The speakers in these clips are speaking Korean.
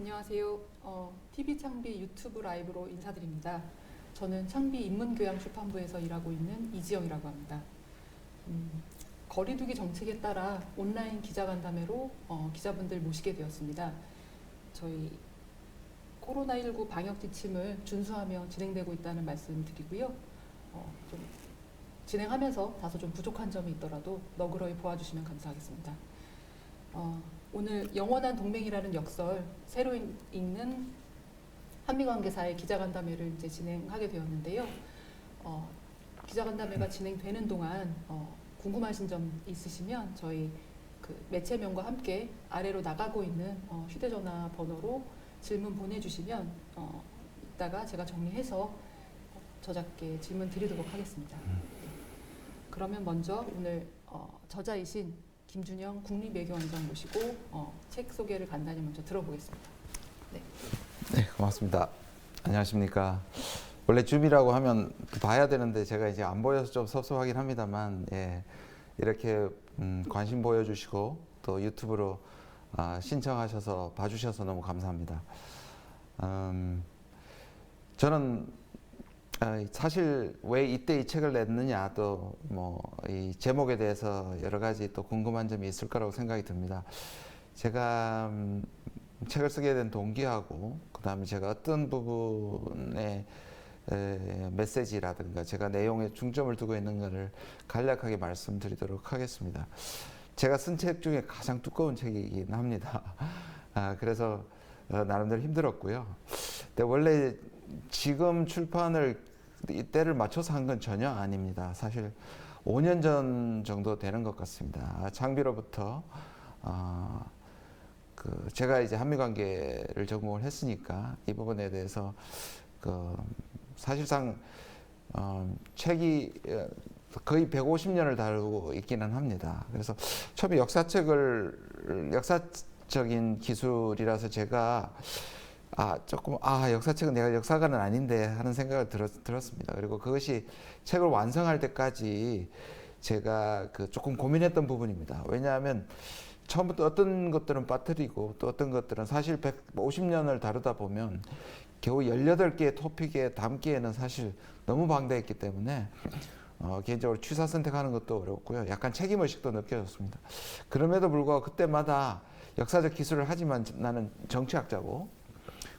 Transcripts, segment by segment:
안녕하세요. TV 창비 유튜브 라이브로 인사드립니다. 저는 창비 인문교양출판부에서 일하고 있는 이지영이라고 합니다. 거리두기 정책에 따라 온라인 기자간담회로 기자분들 모시게 되었습니다. 저희 코로나19 방역 지침을 준수하며 진행되고 있다는 말씀 드리고요. 좀 진행하면서 다소 좀 부족한 점이 있더라도 너그러이 보아주시면 감사하겠습니다. 오늘 영원한 동맹이라는 역설, 새로 읽는 한미관계사의 기자간담회를 이제 진행하게 되었는데요. 기자간담회가 진행되는 동안 궁금하신 점 있으시면 저희 그 매체명과 함께 아래로 나가고 있는 휴대전화 번호로 질문 보내주시면 이따가 제가 정리해서 저자께 질문 드리도록 하겠습니다. 그러면 먼저 오늘 저자이신 김준영 국립외교원장 모시고 책 소개를 간단히 먼저 들어보겠습니다. 네, 고맙습니다. 안녕하십니까. 원래 줌이라고 하면 봐야 되는데 제가 이제 안 보여서 좀 섭섭하긴 합니다만, 이렇게 관심 보여주시고 또 유튜브로 신청하셔서 봐주셔서 너무 감사합니다. 저는 사실 왜 이때 이 책을 냈느냐, 또 뭐 이 제목에 대해서 여러 가지 또 궁금한 점이 있을 거라고 생각이 듭니다. 제가 책을 쓰게 된 동기하고, 그 다음에 제가 어떤 부분에 메시지라든가 제가 내용에 중점을 두고 있는 것을 간략하게 말씀드리도록 하겠습니다. 제가 쓴 책 중에 가장 두꺼운 책이긴 합니다. 그래서 나름대로 힘들었고요. 근데 원래 지금 출판을 이때를 맞춰서 한 건 전혀 아닙니다. 사실 5년 전 정도 되는 것 같습니다. 창비로부터 제가 이제 한미관계를 전공을 했으니까 이 부분에 대해서 사실상 책이 거의 150년을 다루고 있기는 합니다. 그래서 처음에 역사적인 기술이라서 제가 역사책은 내가 역사가는 아닌데 하는 생각을 들었습니다. 그리고 그것이 책을 완성할 때까지 제가 조금 고민했던 부분입니다. 왜냐하면 처음부터 어떤 것들은 빠뜨리고 또 어떤 것들은 사실 150년을 다루다 보면 겨우 18개의 토픽에 담기에는 사실 너무 방대했기 때문에 개인적으로 취사 선택하는 것도 어렵고요. 약간 책임의식도 느껴졌습니다. 그럼에도 불구하고 그때마다 역사적 기술을 하지만 나는 정치학자고,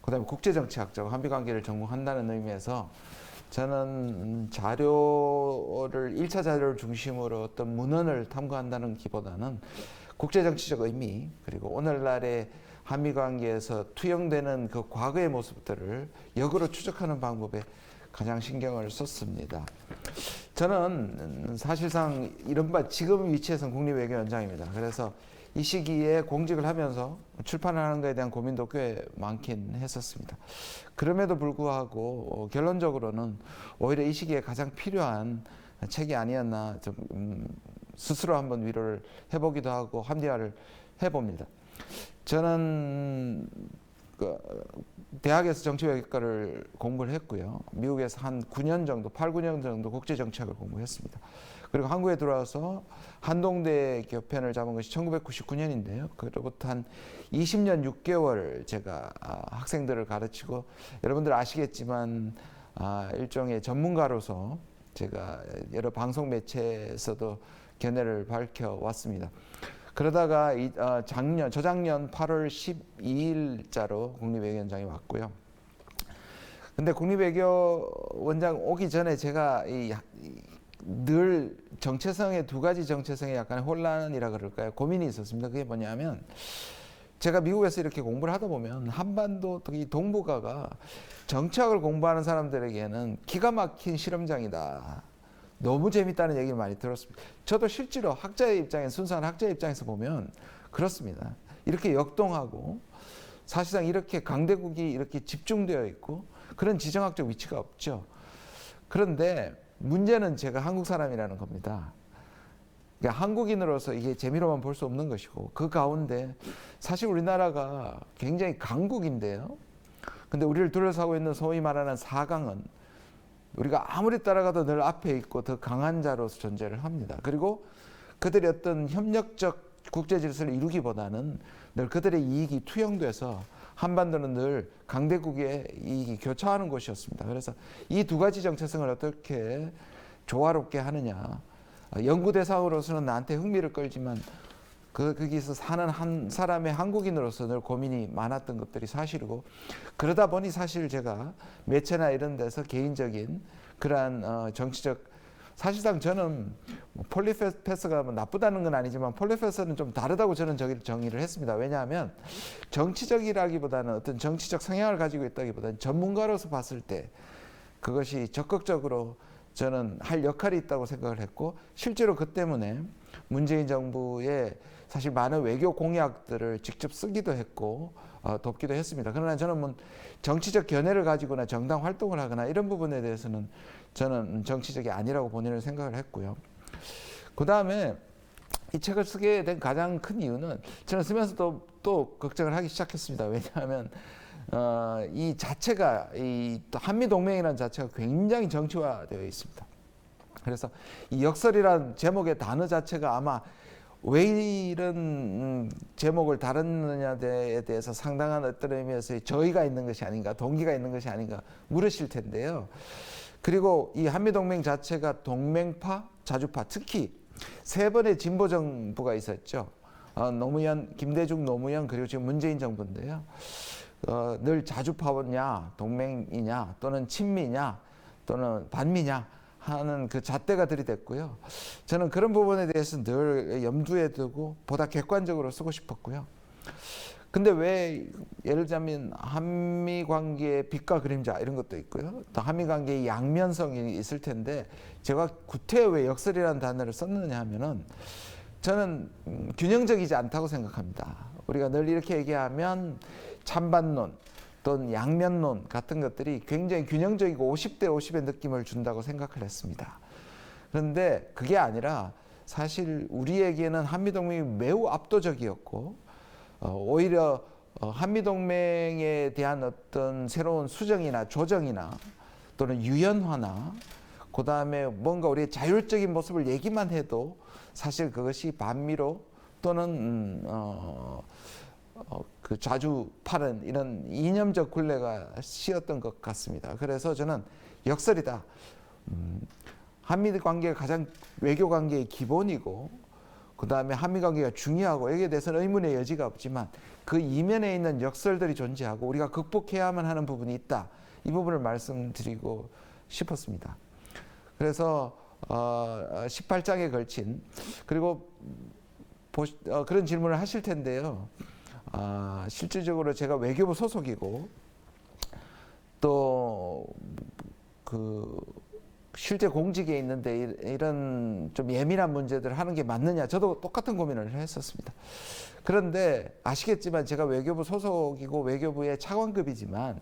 그 다음에 국제정치학자고 한미관계를 전공한다는 의미에서 저는 1차 자료를 중심으로 어떤 문헌을 탐구한다는 기보다는 국제정치적 의미, 그리고 오늘날의 한미관계에서 투영되는 그 과거의 모습들을 역으로 추적하는 방법에 가장 신경을 썼습니다. 저는 사실상 이른바 지금 위치에서는 국립외교원장입니다. 그래서 이 시기에 공직을 하면서 출판을 하는 것에 대한 고민도 꽤 많긴 했었습니다. 그럼에도 불구하고 결론적으로는 오히려 이 시기에 가장 필요한 책이 아니었나, 좀 스스로 한번 위로를 해보기도 하고 합리화를 해봅니다. 저는 대학에서 정치외교과를 공부를 했고요. 미국에서 한 9년 정도, 8, 9년 정도 국제정치학을 공부했습니다. 그리고 한국에 들어와서 한동대 교편을 잡은 것이 1999년인데요. 그로부터 한 20년 6개월 제가 학생들을 가르치고, 여러분들 아시겠지만 일종의 전문가로서 제가 여러 방송 매체에서도 견해를 밝혀왔습니다. 그러다가 저작년 8월 12일자로 국립외교원장이 왔고요. 근데 국립외교원장 오기 전에 제가 늘 정체성의 두 가지 정체성에 약간 혼란이라 그럴까요? 고민이 있었습니다. 그게 뭐냐면, 제가 미국에서 이렇게 공부를 하다 보면 한반도, 특히 동북아가 정치학을 공부하는 사람들에게는 기가 막힌 실험장이다, 너무 재밌다는 얘기를 많이 들었습니다. 저도 실제로 학자의 입장에서, 순수한 학자의 입장에서 보면 그렇습니다. 이렇게 역동하고 사실상 이렇게 강대국이 이렇게 집중되어 있고 그런 지정학적 위치가 없죠. 그런데 문제는 제가 한국 사람이라는 겁니다. 그러니까 한국인으로서 이게 재미로만 볼 수 없는 것이고, 그 가운데 사실 우리나라가 굉장히 강국인데요. 근데 우리를 둘러싸고 있는 소위 말하는 4강은 우리가 아무리 따라가도 늘 앞에 있고 더 강한 자로서 존재를 합니다. 그리고 그들이 어떤 협력적 국제 질서를 이루기보다는 늘 그들의 이익이 투영돼서 한반도는 늘 강대국의 이익이 교차하는 곳이었습니다. 그래서 이 두 가지 정체성을 어떻게 조화롭게 하느냐. 연구 대상으로서는 나한테 흥미를 끌지만 거기서 사는 한 사람의 한국인으로서 늘 고민이 많았던 것들이 사실이고, 그러다 보니 사실 제가 매체나 이런 데서 개인적인 그러한 정치적, 사실상 저는 폴리페서가 나쁘다는 건 아니지만 폴리페서는 좀 다르다고 저는 정의를 했습니다. 왜냐하면 정치적이라기보다는 어떤 정치적 성향을 가지고 있다기보다는 전문가로서 봤을 때 그것이 적극적으로 저는 할 역할이 있다고 생각을 했고, 실제로 그 때문에 문재인 정부의 사실 많은 외교 공약들을 직접 쓰기도 했고 돕기도 했습니다. 그러나 저는 뭐 정치적 견해를 가지거나 정당 활동을 하거나 이런 부분에 대해서는 저는 정치적이 아니라고 본인을 생각을 했고요. 그 다음에 이 책을 쓰게 된 가장 큰 이유는 저는 쓰면서 또 걱정을 하기 시작했습니다. 왜냐하면 이 자체가 이 한미동맹이라는 자체가 굉장히 정치화되어 있습니다. 그래서 이 역설이라는 제목의 단어 자체가 아마 왜 이런 제목을 달았느냐에 대해서 상당한 어떤 의미에서 저의가 있는 것이 아닌가, 동기가 있는 것이 아닌가 물으실 텐데요. 그리고 이 한미동맹 자체가 동맹파, 자주파, 특히 세 번의 진보 정부가 있었죠. 노무현, 김대중, 노무현, 그리고 지금 문재인 정부인데요. 늘 자주파냐, 동맹이냐, 또는 친미냐, 또는 반미냐 하는 그 잣대가 들이댔고요. 저는 그런 부분에 대해서 늘 염두에 두고 보다 객관적으로 쓰고 싶었고요. 근데 왜 예를 들자면 한미 관계의 빛과 그림자 이런 것도 있고요. 또 한미 관계의 양면성이 있을 텐데 제가 구태여 왜 역설이라는 단어를 썼느냐 하면은 저는 균형적이지 않다고 생각합니다. 우리가 늘 이렇게 얘기하면 찬반론 또는 양면론 같은 것들이 굉장히 균형적이고 50대 50의 느낌을 준다고 생각을 했습니다. 그런데 그게 아니라 사실 우리에게는 한미동맹이 매우 압도적이었고 오히려 한미동맹에 대한 어떤 새로운 수정이나 조정이나 또는 유연화나 그 다음에 뭔가 우리의 자율적인 모습을 얘기만 해도 사실 그것이 반미로 또는 그 좌주파는 이런 이념적 굴레가 씌었던 것 같습니다. 그래서 저는 역설이다. 한미 관계가 가장 외교 관계의 기본이고 그 다음에 한미 관계가 중요하고 여기에 대해서는 의문의 여지가 없지만 그 이면에 있는 역설들이 존재하고 우리가 극복해야만 하는 부분이 있다. 이 부분을 말씀드리고 싶었습니다. 그래서 18장에 걸친 그리고 그런 질문을 하실 텐데요. 실질적으로 제가 외교부 소속이고 또 그 실제 공직에 있는데 이런 좀 예민한 문제들을 하는 게 맞느냐, 저도 똑같은 고민을 했었습니다. 그런데 아시겠지만 제가 외교부 소속이고 외교부의 차관급이지만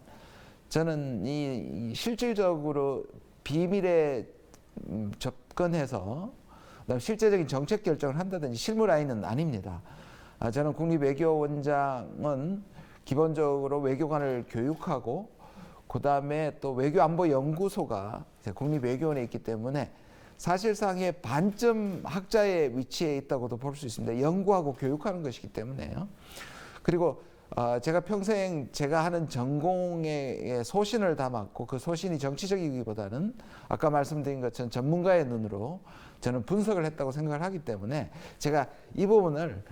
저는 이 실질적으로 비밀에 접근해서 그다음 실제적인 정책 결정을 한다든지 실무 라인은 아닙니다. 저는 국립외교원장은 기본적으로 외교관을 교육하고 그 다음에 또 외교안보연구소가 국립외교원에 있기 때문에 사실상의 반점 학자의 위치에 있다고도 볼 수 있습니다. 연구하고 교육하는 것이기 때문에요. 그리고 제가 평생 제가 하는 전공에 소신을 담았고 그 소신이 정치적이기보다는 아까 말씀드린 것처럼 전문가의 눈으로 저는 분석을 했다고 생각을 하기 때문에 제가 이 부분을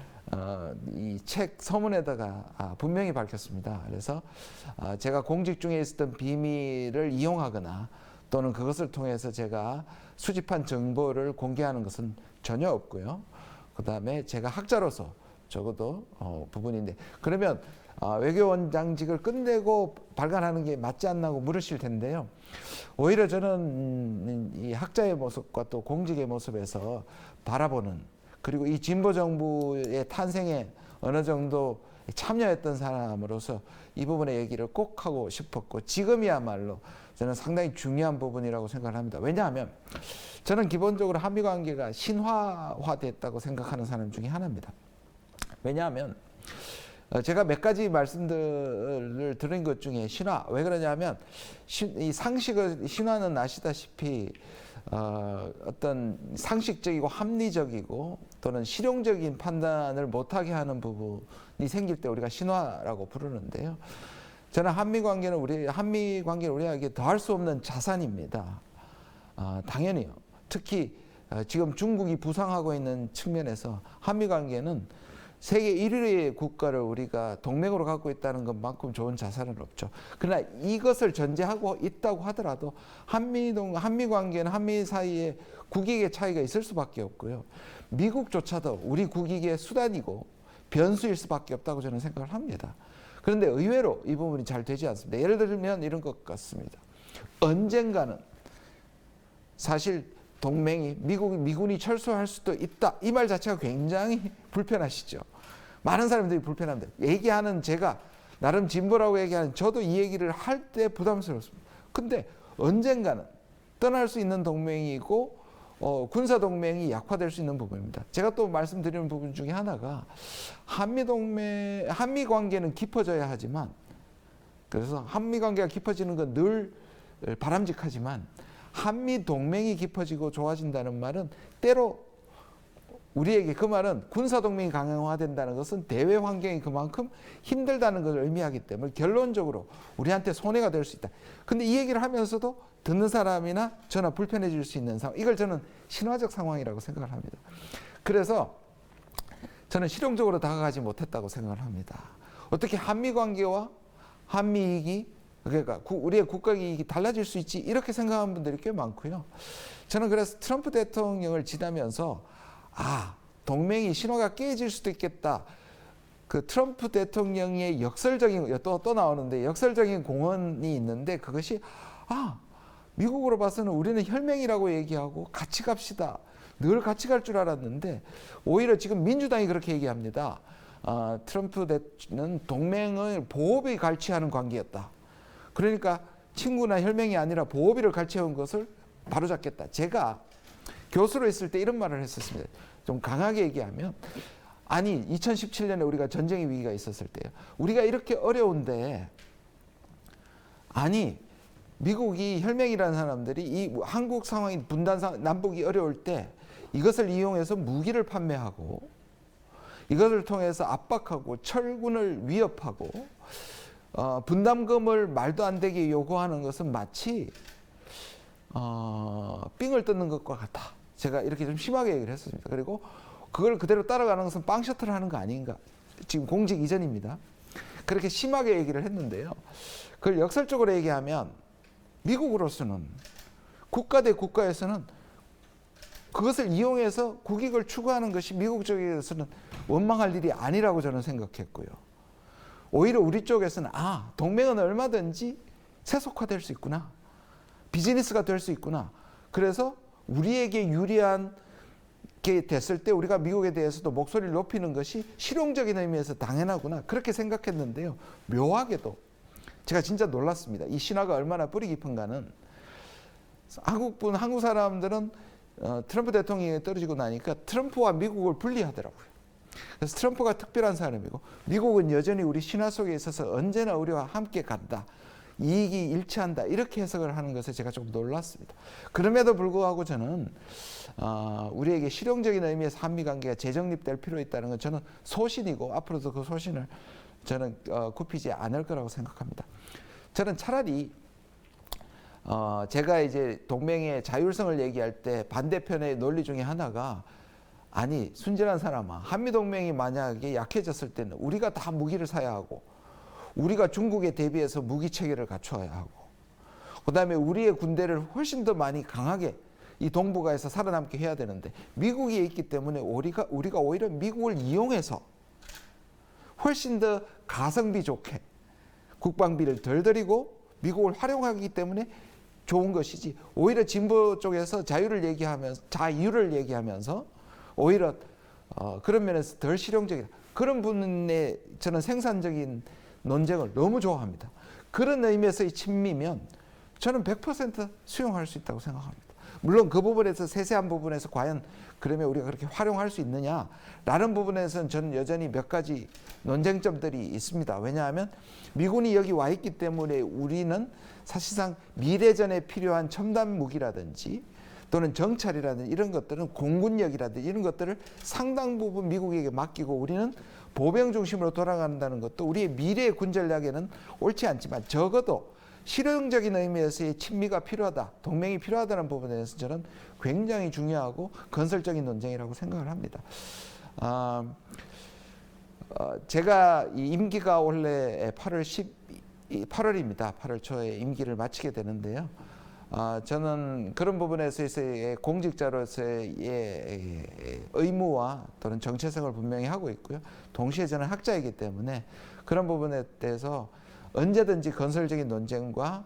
이 책 서문에다가 분명히 밝혔습니다. 그래서 제가 공직 중에 있었던 비밀을 이용하거나 또는 그것을 통해서 제가 수집한 정보를 공개하는 것은 전혀 없고요. 그 다음에 제가 학자로서 적어도 부분인데 그러면 외교원장직을 끝내고 발간하는 게 맞지 않나고 물으실 텐데요. 오히려 저는 이 학자의 모습과 또 공직의 모습에서 바라보는 그리고 이 진보 정부의 탄생에 어느 정도 참여했던 사람으로서 이 부분의 얘기를 꼭 하고 싶었고 지금이야말로 저는 상당히 중요한 부분이라고 생각을 합니다. 왜냐하면 저는 기본적으로 한미 관계가 신화화됐다고 생각하는 사람 중에 하나입니다. 왜냐하면 제가 몇 가지 말씀들을 드린 것 중에 신화, 왜 그러냐면 이 상식을, 신화는 아시다시피 어떤 상식적이고 합리적이고 또는 실용적인 판단을 못하게 하는 부분이 생길 때 우리가 신화라고 부르는데요. 저는 한미 관계는 우리에게 더할 수 없는 자산입니다. 당연히요. 특히 지금 중국이 부상하고 있는 측면에서 한미 관계는 세계 1위의 국가를 우리가 동맹으로 갖고 있다는 것만큼 좋은 자산은 없죠. 그러나 이것을 전제하고 있다고 하더라도 한미 관계는 한미 사이에 국익의 차이가 있을 수밖에 없고요. 미국조차도 우리 국익의 수단이고 변수일 수밖에 없다고 저는 생각을 합니다. 그런데 의외로 이 부분이 잘 되지 않습니다. 예를 들면 이런 것 같습니다. 언젠가는 사실 동맹이 미군이 철수할 수도 있다. 이 말 자체가 굉장히 불편하시죠. 많은 사람들이 불편합니다. 얘기하는 제가 나름 진보라고 얘기하는 저도 이 얘기를 할 때 부담스럽습니다. 근데 언젠가는 떠날 수 있는 동맹이고 군사 동맹이 약화될 수 있는 부분입니다. 제가 또 말씀드리는 부분 중에 하나가 한미 관계는 깊어져야 하지만, 그래서 한미 관계가 깊어지는 건 늘 바람직하지만 한미 동맹이 깊어지고 좋아진다는 말은 때로 우리에게 그 말은 군사 동맹이 강화된다는 것은 대외 환경이 그만큼 힘들다는 것을 의미하기 때문에 결론적으로 우리한테 손해가 될 수 있다. 근데 이 얘기를 하면서도 듣는 사람이나 저나 불편해질 수 있는 상황, 이걸 저는 신화적 상황이라고 생각을 합니다. 그래서 저는 실용적으로 다가가지 못했다고 생각을 합니다. 어떻게 한미 관계와 한미 이익이, 그러니까 우리의 국가 이익이 달라질 수 있지, 이렇게 생각하는 분들이 꽤 많고요. 저는 그래서 트럼프 대통령을 지나면서 동맹이 신호가 깨질 수도 있겠다. 그 트럼프 대통령의 역설적인, 또 나오는데 역설적인 공언이 있는데, 그것이 미국으로 봐서는 우리는 혈맹이라고 얘기하고 같이 갑시다. 늘 같이 갈 줄 알았는데 오히려 지금 민주당이 그렇게 얘기합니다. 트럼프 대통령은 동맹을 보호비 갈취하는 관계였다. 그러니까 친구나 혈맹이 아니라 보호비를 갈취해온 것을 바로잡겠다. 제가 교수로 있을 때 이런 말을 했었습니다. 좀 강하게 얘기하면, 2017년에 우리가 전쟁의 위기가 있었을 때요. 우리가 이렇게 어려운데, 미국이 혈맹이라는 사람들이 이 한국 상황이 남북이 어려울 때 이것을 이용해서 무기를 판매하고 이것을 통해서 압박하고 철군을 위협하고 분담금을 말도 안 되게 요구하는 것은 마치 삥을 뜯는 것과 같다. 제가 이렇게 좀 심하게 얘기를 했습니다. 그리고 그걸 그대로 따라가는 것은 빵 셔틀을 하는 거 아닌가. 지금 공직 이전입니다. 그렇게 심하게 얘기를 했는데요. 그걸 역설적으로 얘기하면 미국으로서는, 국가 대 국가에서는 그것을 이용해서 국익을 추구하는 것이 미국 쪽에서는 원망할 일이 아니라고 저는 생각했고요. 오히려 우리 쪽에서는 동맹은 얼마든지 세속화될 수 있구나. 비즈니스가 될 수 있구나. 그래서 우리에게 유리한 게 됐을 때 우리가 미국에 대해서도 목소리를 높이는 것이 실용적인 의미에서 당연하구나. 그렇게 생각했는데요. 묘하게도 제가 진짜 놀랐습니다. 이 신화가 얼마나 뿌리 깊은가는, 한국 사람들은 트럼프 대통령이 떨어지고 나니까 트럼프와 미국을 분리하더라고요. 그래서 트럼프가 특별한 사람이고 미국은 여전히 우리 신화 속에 있어서 언제나 우리와 함께 간다. 이익이 일치한다. 이렇게 해석을 하는 것에 제가 좀 놀랐습니다. 그럼에도 불구하고 저는 우리에게 실용적인 의미에서 한미관계가 재정립될 필요 있다는 건 저는 소신이고 앞으로도 그 소신을 저는 굽히지 않을 거라고 생각합니다. 저는 차라리 제가 이제 동맹의 자율성을 얘기할 때 반대편의 논리 중에 하나가, 순진한 사람아, 한미동맹이 만약에 약해졌을 때는 우리가 다 무기를 사야 하고 우리가 중국에 대비해서 무기 체계를 갖춰야 하고 그 다음에 우리의 군대를 훨씬 더 많이 강하게 이 동북아에서 살아남게 해야 되는데, 미국이 있기 때문에 우리가 오히려 미국을 이용해서 훨씬 더 가성비 좋게 국방비를 덜 들이고 미국을 활용하기 때문에 좋은 것이지, 오히려 진보 쪽에서 자유를 얘기하면서 오히려 그런 면에서 덜 실용적이다. 그런 분의 저는 생산적인 논쟁을 너무 좋아합니다. 그런 의미에서의 친미면 저는 100% 수용할 수 있다고 생각합니다. 물론 그 부분에서 세세한 부분에서 과연 그러면 우리가 그렇게 활용할 수 있느냐라는 부분에서는 저는 여전히 몇 가지 논쟁점들이 있습니다. 왜냐하면 미군이 여기 와 있기 때문에 우리는 사실상 미래전에 필요한 첨단 무기라든지 또는 정찰이라든지 이런 것들은 공군력이라든지 이런 것들을 상당 부분 미국에게 맡기고 우리는 보병 중심으로 돌아간다는 것도 우리의 미래의 군 전략에는 옳지 않지만 적어도 실용적인 의미에서의 친미가 필요하다, 동맹이 필요하다는 부분에 대해서 저는 굉장히 중요하고 건설적인 논쟁이라고 생각을 합니다. 제가 이 임기가 원래 8월입니다. 8월 초에 임기를 마치게 되는데요. 저는 그런 부분에서의 공직자로서의 의무와 또는 정체성을 분명히 하고 있고요. 동시에 저는 학자이기 때문에 그런 부분에 대해서 언제든지 건설적인 논쟁과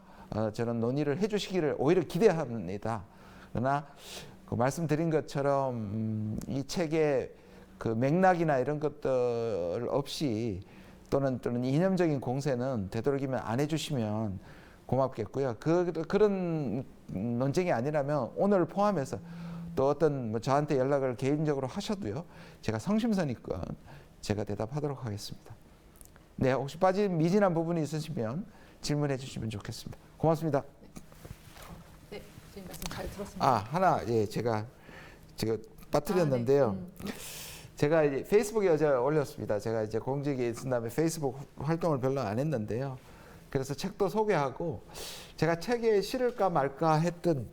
저는 논의를 해주시기를 오히려 기대합니다. 그러나 그 말씀드린 것처럼 이 책의 그 맥락이나 이런 것들 없이 또는 이념적인 공세는 되도록이면 안 해주시면 고맙겠고요. 그런 논쟁이 아니라면 오늘 포함해서 또 어떤 뭐 저한테 연락을 개인적으로 하셔도요. 제가 성심성의껏 제가 대답하도록 하겠습니다. 네, 혹시 빠진 미진한 부분이 있으시면 질문해 주시면 좋겠습니다. 고맙습니다. 네, 지금 말씀 잘 들었습니다. 하나 제가 빠뜨렸는데요. 네. 제가 이제 페이스북에 어제 올렸습니다. 제가 이제 공직에 있은 다음에 페이스북 활동을 별로 안 했는데요. 그래서 책도 소개하고 제가 책에 실을까 말까 했던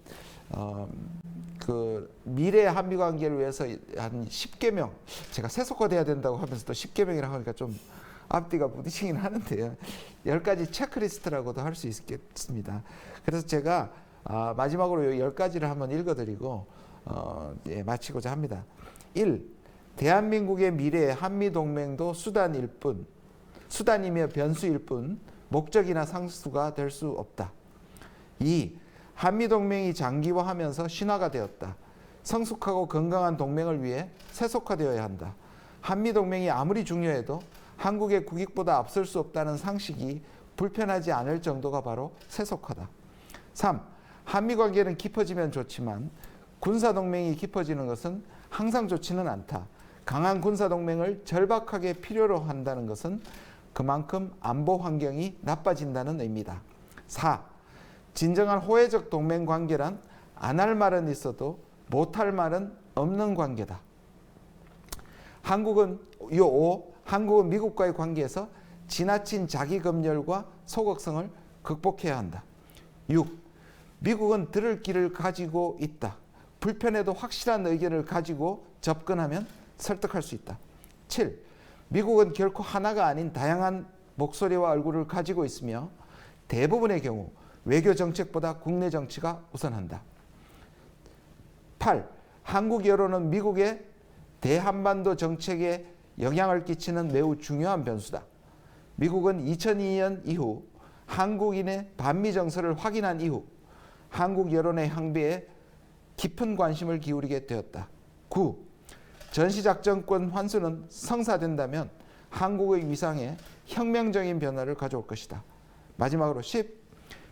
그 미래 한미 관계를 위해서 한 10개명 제가 세속화돼야 된다고 하면서 또 10개명이라고 하니까 좀 앞뒤가 부딪히긴 하는데요. 10가지 체크리스트라고도 할 수 있겠습니다. 그래서 제가 마지막으로 10가지를 한번 읽어드리고 마치고자 합니다. 1. 대한민국의 미래에 한미동맹도 수단일 뿐, 수단이며 변수일 뿐 목적이나 상수가 될 수 없다. 2. 한미동맹이 장기화하면서 신화가 되었다. 성숙하고 건강한 동맹을 위해 세속화되어야 한다. 한미동맹이 아무리 중요해도 한국의 국익보다 앞설 수 없다는 상식이 불편하지 않을 정도가 바로 세속화다. 3. 한미관계는 깊어지면 좋지만 군사동맹이 깊어지는 것은 항상 좋지는 않다. 강한 군사동맹을 절박하게 필요로 한다는 것은 그만큼 안보 환경이 나빠진다는 의미다. 4. 진정한 호혜적 동맹 관계란 안 할 말은 있어도 못할 말은 없는 관계다. 5. 한국은 미국과의 관계에서 지나친 자기검열과 소극성을 극복해야 한다. 6. 미국은 들을 길을 가지고 있다. 불편해도 확실한 의견을 가지고 접근하면 설득할 수 있다. 7. 미국은 결코 하나가 아닌 다양한 목소리와 얼굴을 가지고 있으며 대부분의 경우 외교 정책보다 국내 정치가 우선한다. 8. 한국 여론은 미국의 대한반도 정책에 영향을 끼치는 매우 중요한 변수다. 미국은 2002년 이후 한국인의 반미 정서를 확인한 이후 한국 여론의 향배에 깊은 관심을 기울이게 되었다. 9. 전시작전권 환수는 성사된다면 한국의 위상에 혁명적인 변화를 가져올 것이다. 마지막으로 10.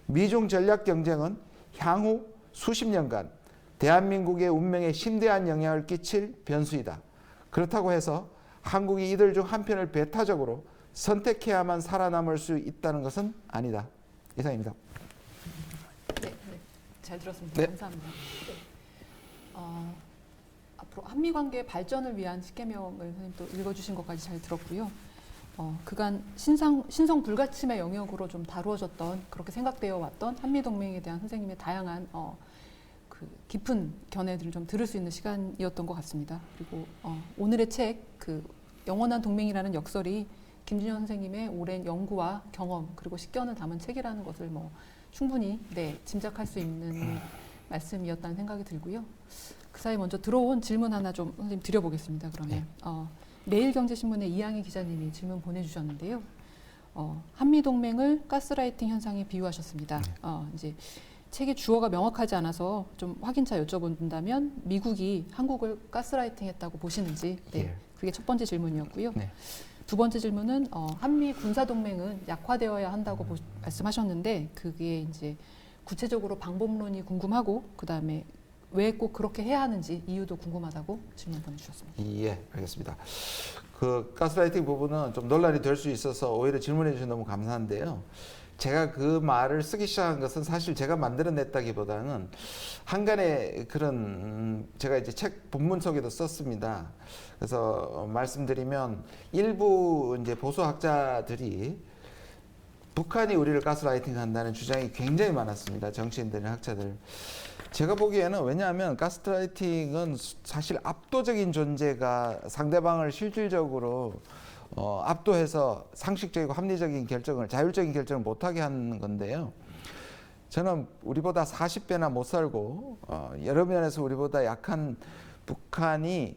미중 전략 경쟁은 향후 수십 년간 대한민국의 운명에 심대한 영향을 끼칠 변수이다. 그렇다고 해서 한국이 이들 중 한 편을 배타적으로 선택해야만 살아남을 수 있다는 것은 아니다. 이상입니다. 네, 잘 들었습니다. 네. 감사합니다. 앞으로 한미 관계 발전을 위한 10개명을 선생님 또 읽어주신 것까지 잘 들었고요. 그간 신성 불가침의 영역으로 좀 다루어졌던 그렇게 생각되어 왔던 한미 동맹에 대한 선생님의 다양한 그 깊은 견해들을 좀 들을 수 있는 시간이었던 것 같습니다. 그리고 오늘의 책 그 영원한 동맹이라는 역설이 김준현 선생님의 오랜 연구와 경험 그리고 식견을 담은 책이라는 것을 뭐 충분히 짐작할 수 있는 말씀이었다는 생각이 들고요. 그 사이 먼저 들어온 질문 하나 좀 선생님 드려보겠습니다. 그러면 매일경제신문의 이양희 기자님이 질문 보내주셨는데요. 한미 동맹을 가스라이팅 현상에 비유하셨습니다. 이제 책의 주어가 명확하지 않아서 좀 확인차 여쭤본다면 미국이 한국을 가스라이팅했다고 보시는지 그게 첫 번째 질문이었고요. 두 번째 질문은 한미 군사 동맹은 약화되어야 한다고 말씀하셨는데 그게 이제 구체적으로 방법론이 궁금하고 그 다음에 왜 꼭 그렇게 해야 하는지 이유도 궁금하다고 질문 보내주셨습니다. 예, 알겠습니다. 그 가스라이팅 부분은 좀 논란이 될 수 있어서 오히려 질문해 주셔서 너무 감사한데요. 제가 그 말을 쓰기 시작한 것은 사실 제가 만들어냈다기보다는 한간에 그런 제가 이제 책 본문 속에도 썼습니다. 그래서 말씀드리면 일부 이제 보수학자들이 북한이 우리를 가스라이팅 한다는 주장이 굉장히 많았습니다. 정치인들이나 학자들. 제가 보기에는 왜냐하면 가스라이팅은 사실 압도적인 존재가 상대방을 실질적으로 압도해서 상식적이고 합리적인 결정을, 자율적인 결정을 못하게 하는 건데요. 저는 우리보다 40배나 못 살고 여러 면에서 우리보다 약한 북한이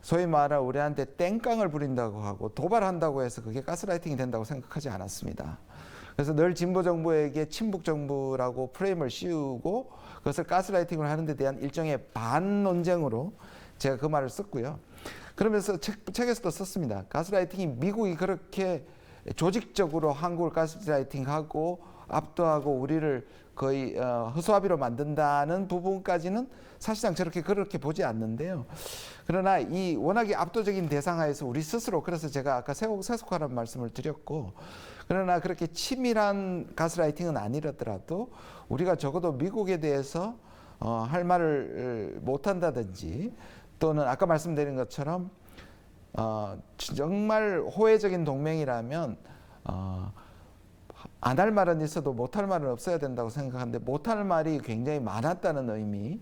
소위 말하 우리한테 땡깡을 부린다고 하고 도발한다고 해서 그게 가스라이팅이 된다고 생각하지 않았습니다. 그래서 늘 진보 정부에게 친북 정부라고 프레임을 씌우고 그것을 가스라이팅을 하는 데 대한 일종의 반논쟁으로 제가 그 말을 썼고요. 그러면서 책에서도 썼습니다. 가스라이팅이 미국이 그렇게 조직적으로 한국을 가스라이팅하고 압도하고 우리를 거의 허수아비로 만든다는 부분까지는 사실상 그렇게 보지 않는데요. 그러나 이 워낙에 압도적인 대상하에서 우리 스스로, 그래서 제가 아까 세속화라는 말씀을 드렸고, 그러나 그렇게 치밀한 가스라이팅은 아니더라도 우리가 적어도 미국에 대해서 할 말을 못한다든지, 또는 아까 말씀드린 것처럼 정말 호혜적인 동맹이라면 안 할 말은 있어도 못할 말은 없어야 된다고 생각하는데, 못할 말이 굉장히 많았다는 의미.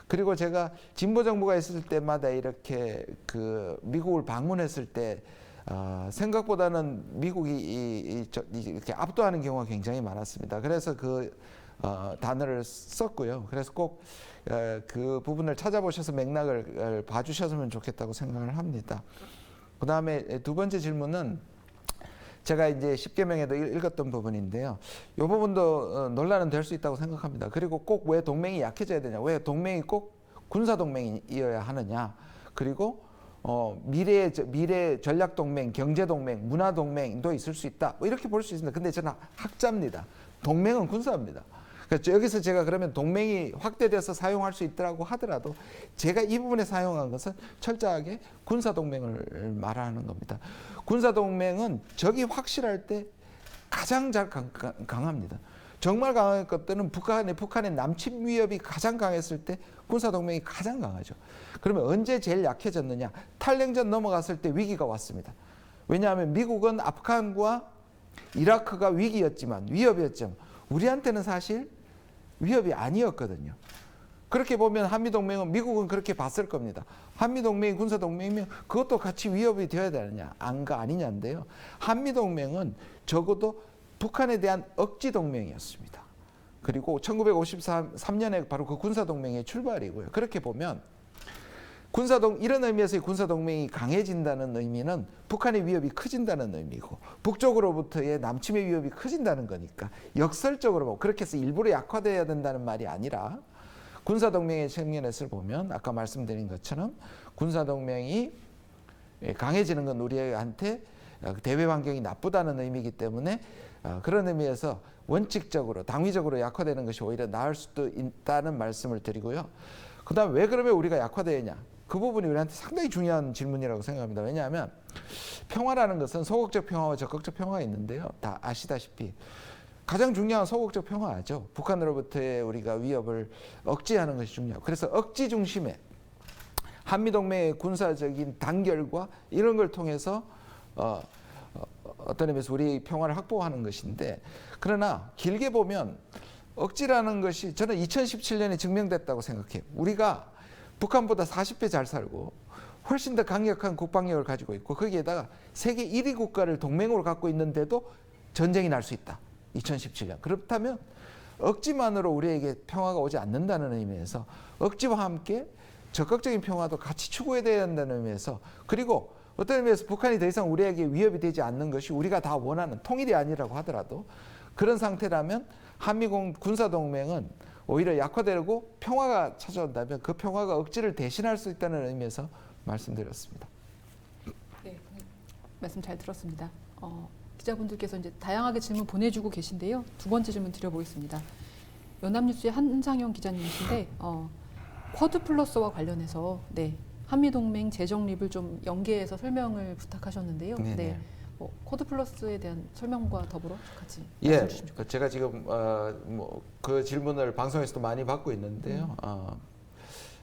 그리고 제가 진보 정부가 있을 때마다 이렇게 그 미국을 방문했을 때 생각보다는 미국이 이렇게 압도하는 경우가 굉장히 많았습니다. 그래서 그 단어를 썼고요. 그래서 꼭 그 부분을 찾아보셔서 맥락을 봐주셨으면 좋겠다고 생각을 합니다. 그 다음에 두 번째 질문은 제가 이제 10개명에도 읽었던 부분인데요. 이 부분도 논란은 될 수 있다고 생각합니다. 그리고 꼭 왜 동맹이 약해져야 되냐, 왜 동맹이 꼭 군사동맹이어야 하느냐, 그리고 미래 전략동맹, 경제동맹, 문화동맹도 있을 수 있다, 뭐 이렇게 볼 수 있습니다. 근데 저는 학자입니다. 동맹은 군사입니다. 그러니까 여기서 제가 그러면 동맹이 확대돼서 사용할 수 있더라고 하더라도 제가 이 부분에 사용한 것은 철저하게 군사동맹을 말하는 겁니다. 군사동맹은 적이 확실할 때 가장 잘 강합니다. 정말 강한 것들은 북한의 남침 위협이 가장 강했을 때 군사동맹이 가장 강하죠. 그러면 언제 제일 약해졌느냐? 탈냉전 넘어갔을 때 위기가 왔습니다. 왜냐하면 미국은 아프간과 이라크가 위협이었지만 우리한테는 사실 위협이 아니었거든요. 그렇게 보면 한미동맹은 미국은 그렇게 봤을 겁니다. 한미동맹이 군사동맹이면 그것도 같이 위협이 되어야 되느냐, 아니냐인데요. 한미동맹은 적어도 북한에 대한 억지동맹이었습니다. 그리고 1953년에 바로 그 군사동맹의 출발이고요. 그렇게 보면 이런 의미에서의 군사동맹이 강해진다는 의미는 북한의 위협이 커진다는 의미고, 북쪽으로부터의 남침의 위협이 커진다는 거니까 역설적으로 그렇게 해서 일부러 약화돼야 된다는 말이 아니라, 군사동맹의 측면에서 보면 아까 말씀드린 것처럼 군사동맹이 강해지는 건 우리한테 대외 환경이 나쁘다는 의미이기 때문에 그런 의미에서 원칙적으로 당위적으로 약화되는 것이 오히려 나을 수도 있다는 말씀을 드리고요. 그 다음 왜 그러면 우리가 약화되느냐, 그 부분이 우리한테 상당히 중요한 질문이라고 생각합니다. 왜냐하면 평화라는 것은 소극적 평화와 적극적 평화가 있는데요. 다 아시다시피 가장 중요한 소극적 평화죠. 북한으로부터의 우리가 위협을 억제하는 것이 중요하고, 그래서 억지 중심의 한미동맹의 군사적인 단결과 이런 걸 통해서 어떤 의미에서 우리 평화를 확보하는 것인데, 그러나 길게 보면 억지라는 것이 저는 2017년에 증명됐다고 생각해요. 우리가 북한보다 40배 잘 살고 훨씬 더 강력한 국방력을 가지고 있고 거기에다가 세계 1위 국가를 동맹으로 갖고 있는데도 전쟁이 날 수 있다. 2017년. 그렇다면 억지만으로 우리에게 평화가 오지 않는다는 의미에서 억지와 함께 적극적인 평화도 같이 추구해야 된다는 의미에서, 그리고 어떤 의미에서 북한이 더 이상 우리에게 위협이 되지 않는 것이 우리가 다 원하는 통일이 아니라고 하더라도 그런 상태라면 한미 군사동맹은 오히려 약화되고 평화가 찾아온다면 그 평화가 억지를 대신할 수 있다는 의미에서 말씀드렸습니다. 네, 말씀 잘 들었습니다. 기자분들께서 이제 다양하게 질문 보내주고 계신데요. 두 번째 질문 드려보겠습니다. 연합뉴스의 한상영 기자님이신데 쿼드 플러스와 관련해서 네, 한미 동맹 재정립을 좀 연계해서 설명을 부탁하셨는데요. 네네. 네. 쿼드 플러스에 대한 설명과 더불어 같이 예, 말씀 주시면 좋겠습니다. 제가 지금 그 질문을 방송에서도 많이 받고 있는데요.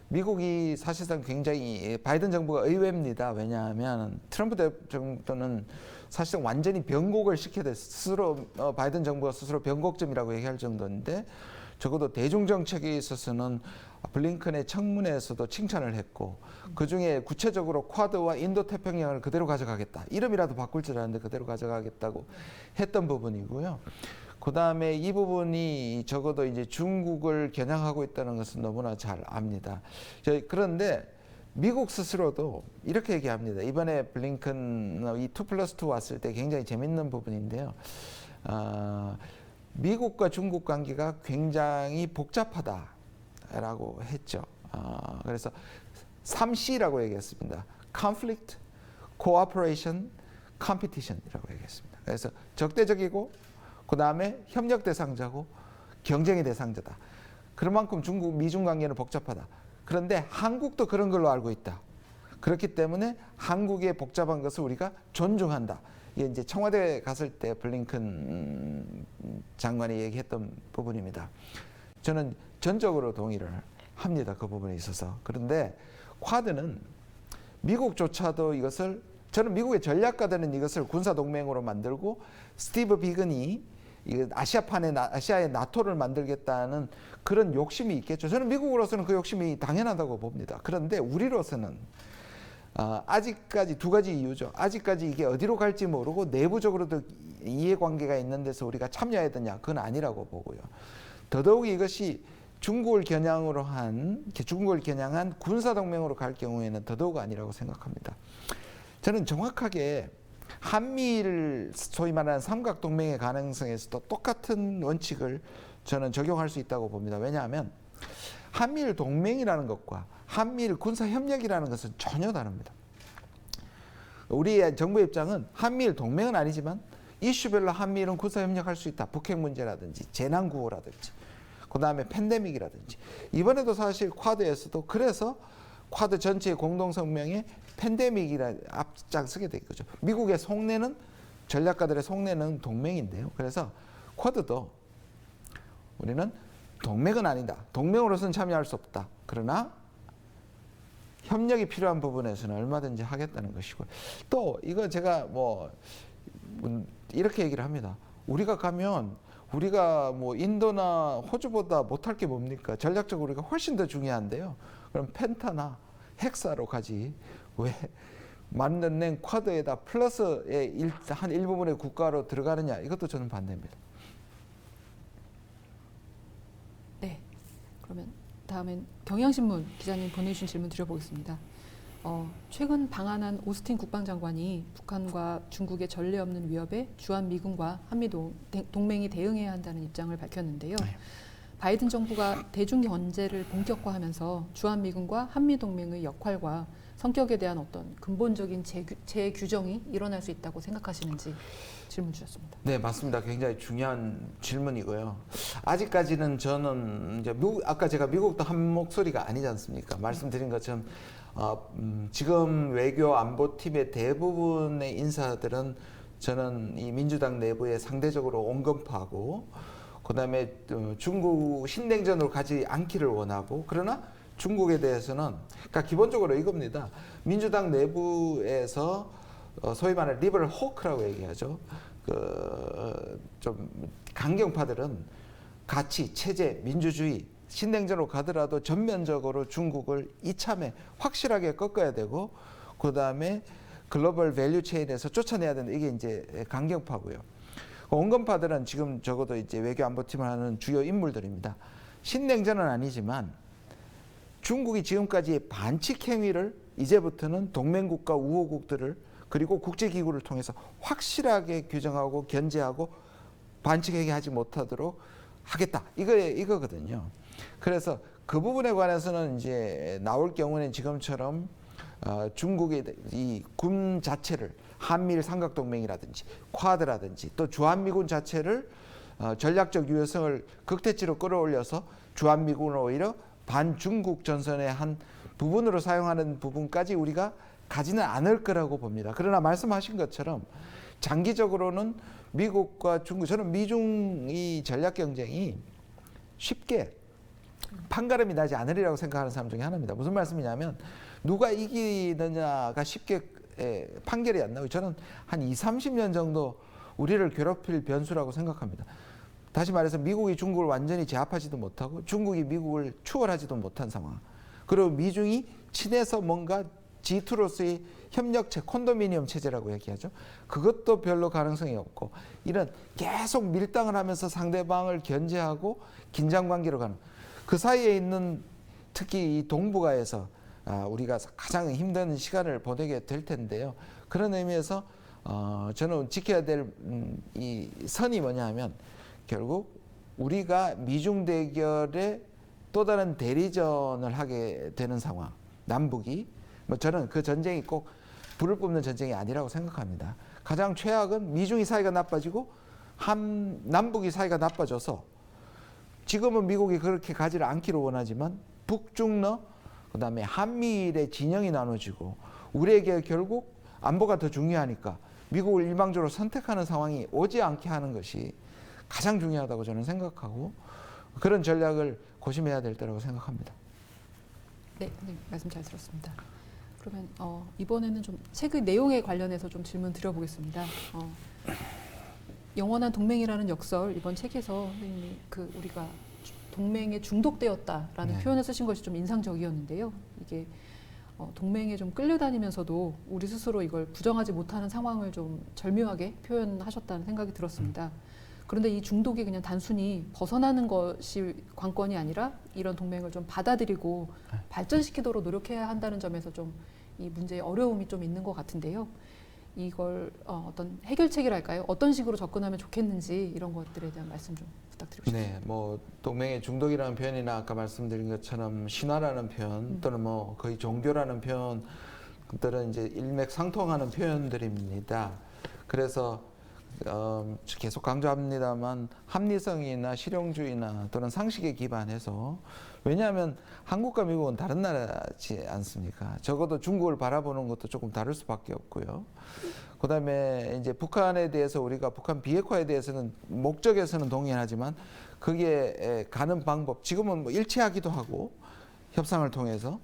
미국이 사실상 굉장히 바이든 정부가 의외입니다. 왜냐하면 트럼프 대통령은 사실상 완전히 변곡을 시켜야 스스로 바이든 정부가 스스로 변곡점이라고 얘기할 정도인데 적어도 대중 정책에 있어서는 블링컨의 청문회에서도 칭찬을 했고 그중에 구체적으로 쿼드와 인도 태평양을 그대로 가져가겠다. 이름이라도 바꿀 줄 알았는데 그대로 가져가겠다고 했던 부분이고요. 그다음에 이 부분이 적어도 이제 중국을 겨냥하고 있다는 것은 너무나 잘 압니다. 그런데 미국 스스로도 이렇게 얘기합니다. 이번에 블링컨 이 2+2 왔을 때 굉장히 재밌는 부분인데요. 미국과 중국 관계가 굉장히 복잡하다라고 했죠. 그래서 3C라고 얘기했습니다. Conflict, Cooperation, Competition이라고 얘기했습니다. 그래서 적대적이고 그 다음에 협력 대상자고 경쟁의 대상자다. 그만큼 중국 미중 관계는 복잡하다. 그런데 한국도 그런 걸로 알고 있다. 그렇기 때문에 한국의 복잡한 것을 우리가 존중한다. 이게 이제 청와대 갔을 때 블링컨 장관이 얘기했던 부분입니다. 저는 전적으로 동의를 합니다. 그 부분에 있어서. 그런데 쿼드는 미국조차도 이것을 저는 미국의 전략가들은 이것을 군사 동맹으로 만들고 스티브 비건이 아시아의 나토를 만들겠다는 그런 욕심이 있겠죠. 저는 미국으로서는 그 욕심이 당연하다고 봅니다. 그런데 우리로서는 아직까지 두 가지 이유죠. 아직까지 이게 어디로 갈지 모르고 내부적으로도 이해관계가 있는 데서 우리가 참여해야 되냐. 그건 아니라고 보고요. 더더욱 이것이 중국을 겨냥한 군사동맹으로 갈 경우에는 더더욱 아니라고 생각합니다. 저는 정확하게 한미일 소위 말하는 삼각동맹의 가능성에서도 똑같은 원칙을 저는 적용할 수 있다고 봅니다. 왜냐하면 한미일 동맹이라는 것과 한미일 군사협력이라는 것은 전혀 다릅니다. 우리의 정부 입장은 한미일 동맹은 아니지만 이슈별로 한미일은 군사협력할 수 있다. 북핵 문제라든지 재난구호라든지 그 다음에 팬데믹이라든지 이번에도 사실 쿼드에서도 그래서 쿼드 전체의 공동성명에 팬데믹이라 앞장서게 된 거죠. 미국의 속내는 전략가들의 속내는 동맹인데요. 그래서 쿼드도 우리는 동맹은 아니다. 동맹으로서는 참여할 수 없다. 그러나 협력이 필요한 부분에서는 얼마든지 하겠다는 것이고 또 이거 제가 이렇게 얘기를 합니다. 우리가 가면 우리가 인도나 호주보다 못할 게 뭡니까? 전략적으로 우리가 훨씬 더 중요한데요. 그럼 펜타나 헥사로 가지 왜 만들어낸 쿼드에다 플러스의 한 일부분의 국가로 들어가느냐 이것도 저는 반대입니다. 네, 그러면 다음엔 경향신문 기자님 보내주신 질문 드려보겠습니다. 최근 방한한 오스틴 국방장관이 북한과 중국의 전례 없는 위협에 주한미군과 한미 동맹이 대응해야 한다는 입장을 밝혔는데요. 네. 바이든 정부가 대중 견제를 본격화하면서 주한미군과 한미동맹의 역할과 성격에 대한 어떤 근본적인 재규정이 일어날 수 있다고 생각하시는지 질문 주셨습니다. 네, 맞습니다. 굉장히 중요한 질문이고요. 아직까지는 저는 이제 아까 제가 미국도 한 목소리가 아니지 않습니까? 말씀드린 것처럼 지금 외교 안보팀의 대부분의 인사들은 저는 이 민주당 내부에 상대적으로 온건파고 그다음에 중국 신냉전으로 가지 않기를 원하고 그러나 중국에 대해서는 그러니까 기본적으로 이겁니다. 민주당 내부에서 소위 말하는 리버럴 호크라고 얘기하죠. 좀 강경파들은 가치, 체제, 민주주의 신냉전으로 가더라도 전면적으로 중국을 이참에 확실하게 꺾어야 되고 그다음에 글로벌 밸류 체인에서 쫓아내야 된다. 이게 이제 강경파고요. 온건파들은 지금 적어도 이제 외교 안보팀을 하는 주요 인물들입니다. 신냉전은 아니지만 중국이 지금까지의 반칙 행위를 이제부터는 동맹국가 우호국들을 그리고 국제기구를 통해서 확실하게 규정하고 견제하고 반칙 행위하지 못하도록 하겠다. 이거거든요. 그래서 그 부분에 관해서는 이제 나올 경우는 지금처럼 중국의 이 군 자체를 한미일 삼각동맹이라든지 쿼드라든지 또 주한미군 자체를 전략적 유효성을 극대치로 끌어올려서 주한미군을 오히려 반중국 전선의 한 부분으로 사용하는 부분까지 우리가 가지는 않을 거라고 봅니다. 그러나 말씀하신 것처럼 장기적으로는 미국과 중국, 저는 미중이 전략 경쟁이 쉽게 판가름이 나지 않으리라고 생각하는 사람 중에 하나입니다. 무슨 말씀이냐면 누가 이기느냐가 쉽게 판결이 안 나고 저는 한 20-30년 정도 우리를 괴롭힐 변수라고 생각합니다. 다시 말해서 미국이 중국을 완전히 제압하지도 못하고 중국이 미국을 추월하지도 못한 상황. 그리고 미중이 친해서 뭔가 G2로서의 협력체, 콘도미니엄 체제라고 얘기하죠. 그것도 별로 가능성이 없고 이런 계속 밀당을 하면서 상대방을 견제하고 긴장관계로 가는 그 사이에 있는 특히 이 동북아에서 우리가 가장 힘든 시간을 보내게 될 텐데요. 그런 의미에서 저는 지켜야 될 이 선이 뭐냐 하면 결국 우리가 미중 대결의 또 다른 대리전을 하게 되는 상황. 남북이 뭐 저는 그 전쟁이 꼭 불을 뿜는 전쟁이 아니라고 생각합니다. 가장 최악은 미중이 사이가 나빠지고 남북이 사이가 나빠져서 지금은 미국이 그렇게 가지를 않기를 원하지만 북중러 그다음에 한미일의 진영이 나눠지고 우리에게 결국 안보가 더 중요하니까 미국을 일방적으로 선택하는 상황이 오지 않게 하는 것이 가장 중요하다고 저는 생각하고 그런 전략을 고심해야 될 때라고 생각합니다. 네, 말씀 잘 들었습니다. 그러면 이번에는 좀 책의 내용에 관련해서 좀 질문 드려보겠습니다. 영원한 동맹이라는 역설 이번 책에서 선생님이 우리가 동맹에 중독되었다라는 네. 표현을 쓰신 것이 좀 인상적이었는데요. 이게 동맹에 좀 끌려다니면서도 우리 스스로 이걸 부정하지 못하는 상황을 좀 절묘하게 표현하셨다는 생각이 들었습니다. 그런데 이 중독이 그냥 단순히 벗어나는 것이 관건이 아니라 이런 동맹을 좀 받아들이고 발전시키도록 노력해야 한다는 점에서 좀 이 문제의 어려움이 좀 있는 것 같은데요. 이걸 어떤 해결책이랄까요? 어떤 식으로 접근하면 좋겠는지 이런 것들에 대한 말씀 좀 부탁드리고 싶습니다. 네, 뭐 동맹의 중독이라는 표현이나 아까 말씀드린 것처럼 신화라는 표현 또는 뭐 거의 종교라는 표현들은 이제 일맥상통하는 표현들입니다. 그래서 계속 강조합니다만 합리성이나 실용주의나 또는 상식에 기반해서 왜냐하면 한국과 미국은 다른 나라지 않습니까? 적어도 중국을 바라보는 것도 조금 다를 수밖에 없고요. 그다음에 이제 북한에 대해서 우리가 북한 비핵화에 대해서는 목적에서는 동의하지만 그게 가는 방법 지금은 뭐 일치하기도 하고 협상을 통해서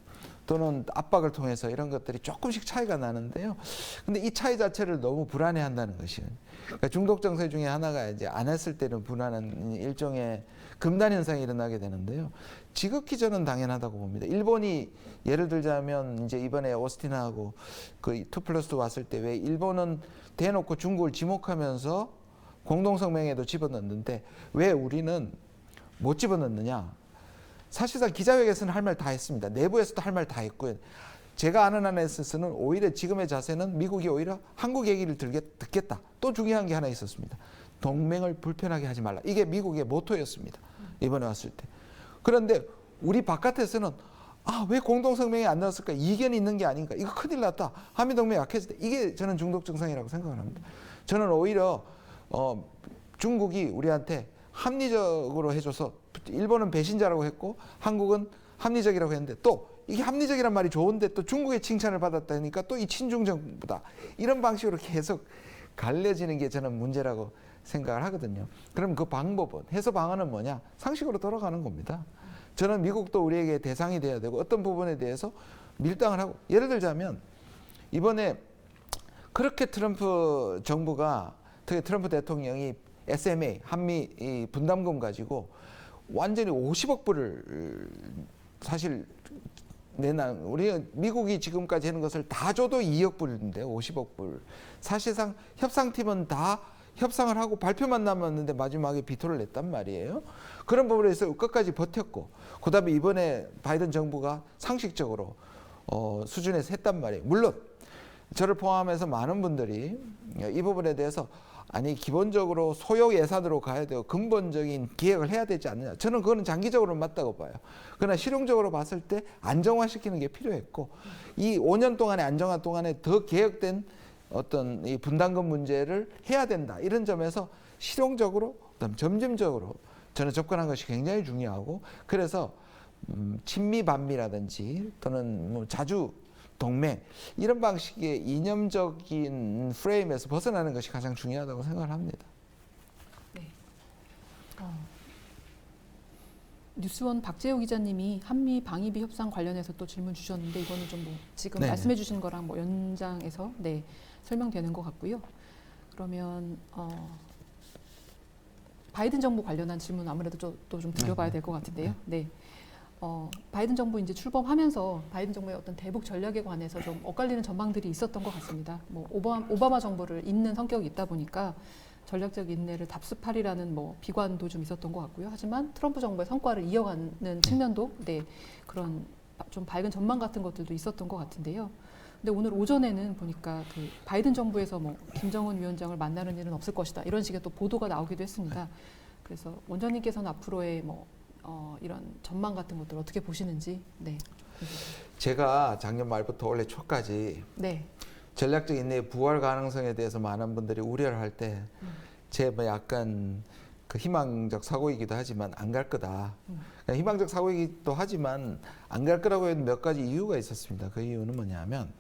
또는 압박을 통해서 이런 것들이 조금씩 차이가 나는데요. 근데 이 차이 자체를 너무 불안해한다는 것이에요. 그러니까 중독 증세 중에 하나가 이제 안 했을 때는 불안한 일종의 금단 현상이 일어나게 되는데요. 지극히 저는 당연하다고 봅니다. 일본이 예를 들자면 이제 이번에 오스틴하고 그 2+2 왔을 때 왜 일본은 대놓고 중국을 지목하면서 공동성명에도 집어넣는데 왜 우리는 못 집어넣느냐? 사실상 기자회견에서는 할 말 다 했습니다. 내부에서도 할 말 다 했고요. 제가 아는 한에서는 오히려 지금의 자세는 미국이 오히려 한국 얘기를 듣겠다. 또 중요한 게 하나 있었습니다. 동맹을 불편하게 하지 말라. 이게 미국의 모토였습니다. 이번에 왔을 때. 그런데 우리 바깥에서는 왜 공동성명이 안 나왔을까? 이견이 있는 게 아닌가? 이거 큰일 났다. 한미동맹이 약해졌다. 이게 저는 중독 증상이라고 생각을 합니다. 저는 오히려 중국이 우리한테 합리적으로 해줘서 일본은 배신자라고 했고 한국은 합리적이라고 했는데 또 이게 합리적이란 말이 좋은데 또 중국의 칭찬을 받았다니까 또 이 친중 정부다. 이런 방식으로 계속 갈려지는 게 저는 문제라고 생각을 하거든요. 그럼 그 방법은 해소 방안은 뭐냐? 상식으로 돌아가는 겁니다. 저는 미국도 우리에게 대상이 돼야 되고 어떤 부분에 대해서 밀당을 하고 예를 들자면 이번에 그렇게 트럼프 정부가 특히 트럼프 대통령이 SMA 한미 분담금 가지고 완전히 50억 불을 사실 우리 미국이 지금까지 하는 것을 다 줘도 2억 불인데 50억 불. 사실상 협상팀은 다 협상을 하고 발표만 남았는데 마지막에 비토를 냈단 말이에요. 그런 부분에서 끝까지 버텼고 그다음에 이번에 바이든 정부가 상식적으로 수준에서 했단 말이에요. 물론 저를 포함해서 많은 분들이 이 부분에 대해서 아니 기본적으로 소요 예산으로 가야 되고 근본적인 기획을 해야 되지 않느냐. 저는 그거는 장기적으로 맞다고 봐요. 그러나 실용적으로 봤을 때 안정화시키는 게 필요했고 이 5년 동안의 안정화 동안에 더 개혁된 어떤 이 분담금 문제를 해야 된다. 이런 점에서 실용적으로 그다음 점진적으로 저는 접근한 것이 굉장히 중요하고 그래서 친미 반미라든지 또는 뭐 자주 동맹 이런 방식의 이념적인 프레임에서 벗어나는 것이 가장 중요하다고 생각을 합니다. 네. 뉴스원 박재호 기자님이 한미 방위비 협상 관련해서 또 질문 주셨는데 이거는 좀 뭐 지금 네네. 말씀해 주신 거랑 뭐 연장해서 네, 설명되는 것 같고요. 그러면 바이든 정부 관련한 질문 아무래도 또 좀 드려봐야 될 것 같은데요. 네. 바이든 정부 이제 출범하면서 바이든 정부의 어떤 대북 전략에 관해서 좀 엇갈리는 전망들이 있었던 것 같습니다. 뭐 오바마 정부를 잇는 성격이 있다 보니까 전략적 인내를 답습하리라는 뭐 비관도 좀 있었던 것 같고요. 하지만 트럼프 정부의 성과를 이어가는 측면도 네, 그런 좀 밝은 전망 같은 것들도 있었던 것 같은데요. 근데 오늘 오전에는 보니까 그 바이든 정부에서 뭐 김정은 위원장을 만나는 일은 없을 것이다 이런 식의 또 보도가 나오기도 했습니다. 그래서 원장님께서는 앞으로의 뭐 이런 전망 같은 것들 어떻게 보시는지 네. 제가 작년 말부터 올해 초까지 네. 전략적 인내의 부활 가능성에 대해서 많은 분들이 우려를 할 때 제 뭐 약간 그 희망적 사고이기도 하지만 안 갈 거다. 그러니까 희망적 사고이기도 하지만 안 갈 거라고 해도 몇 가지 이유가 있었습니다. 그 이유는 뭐냐면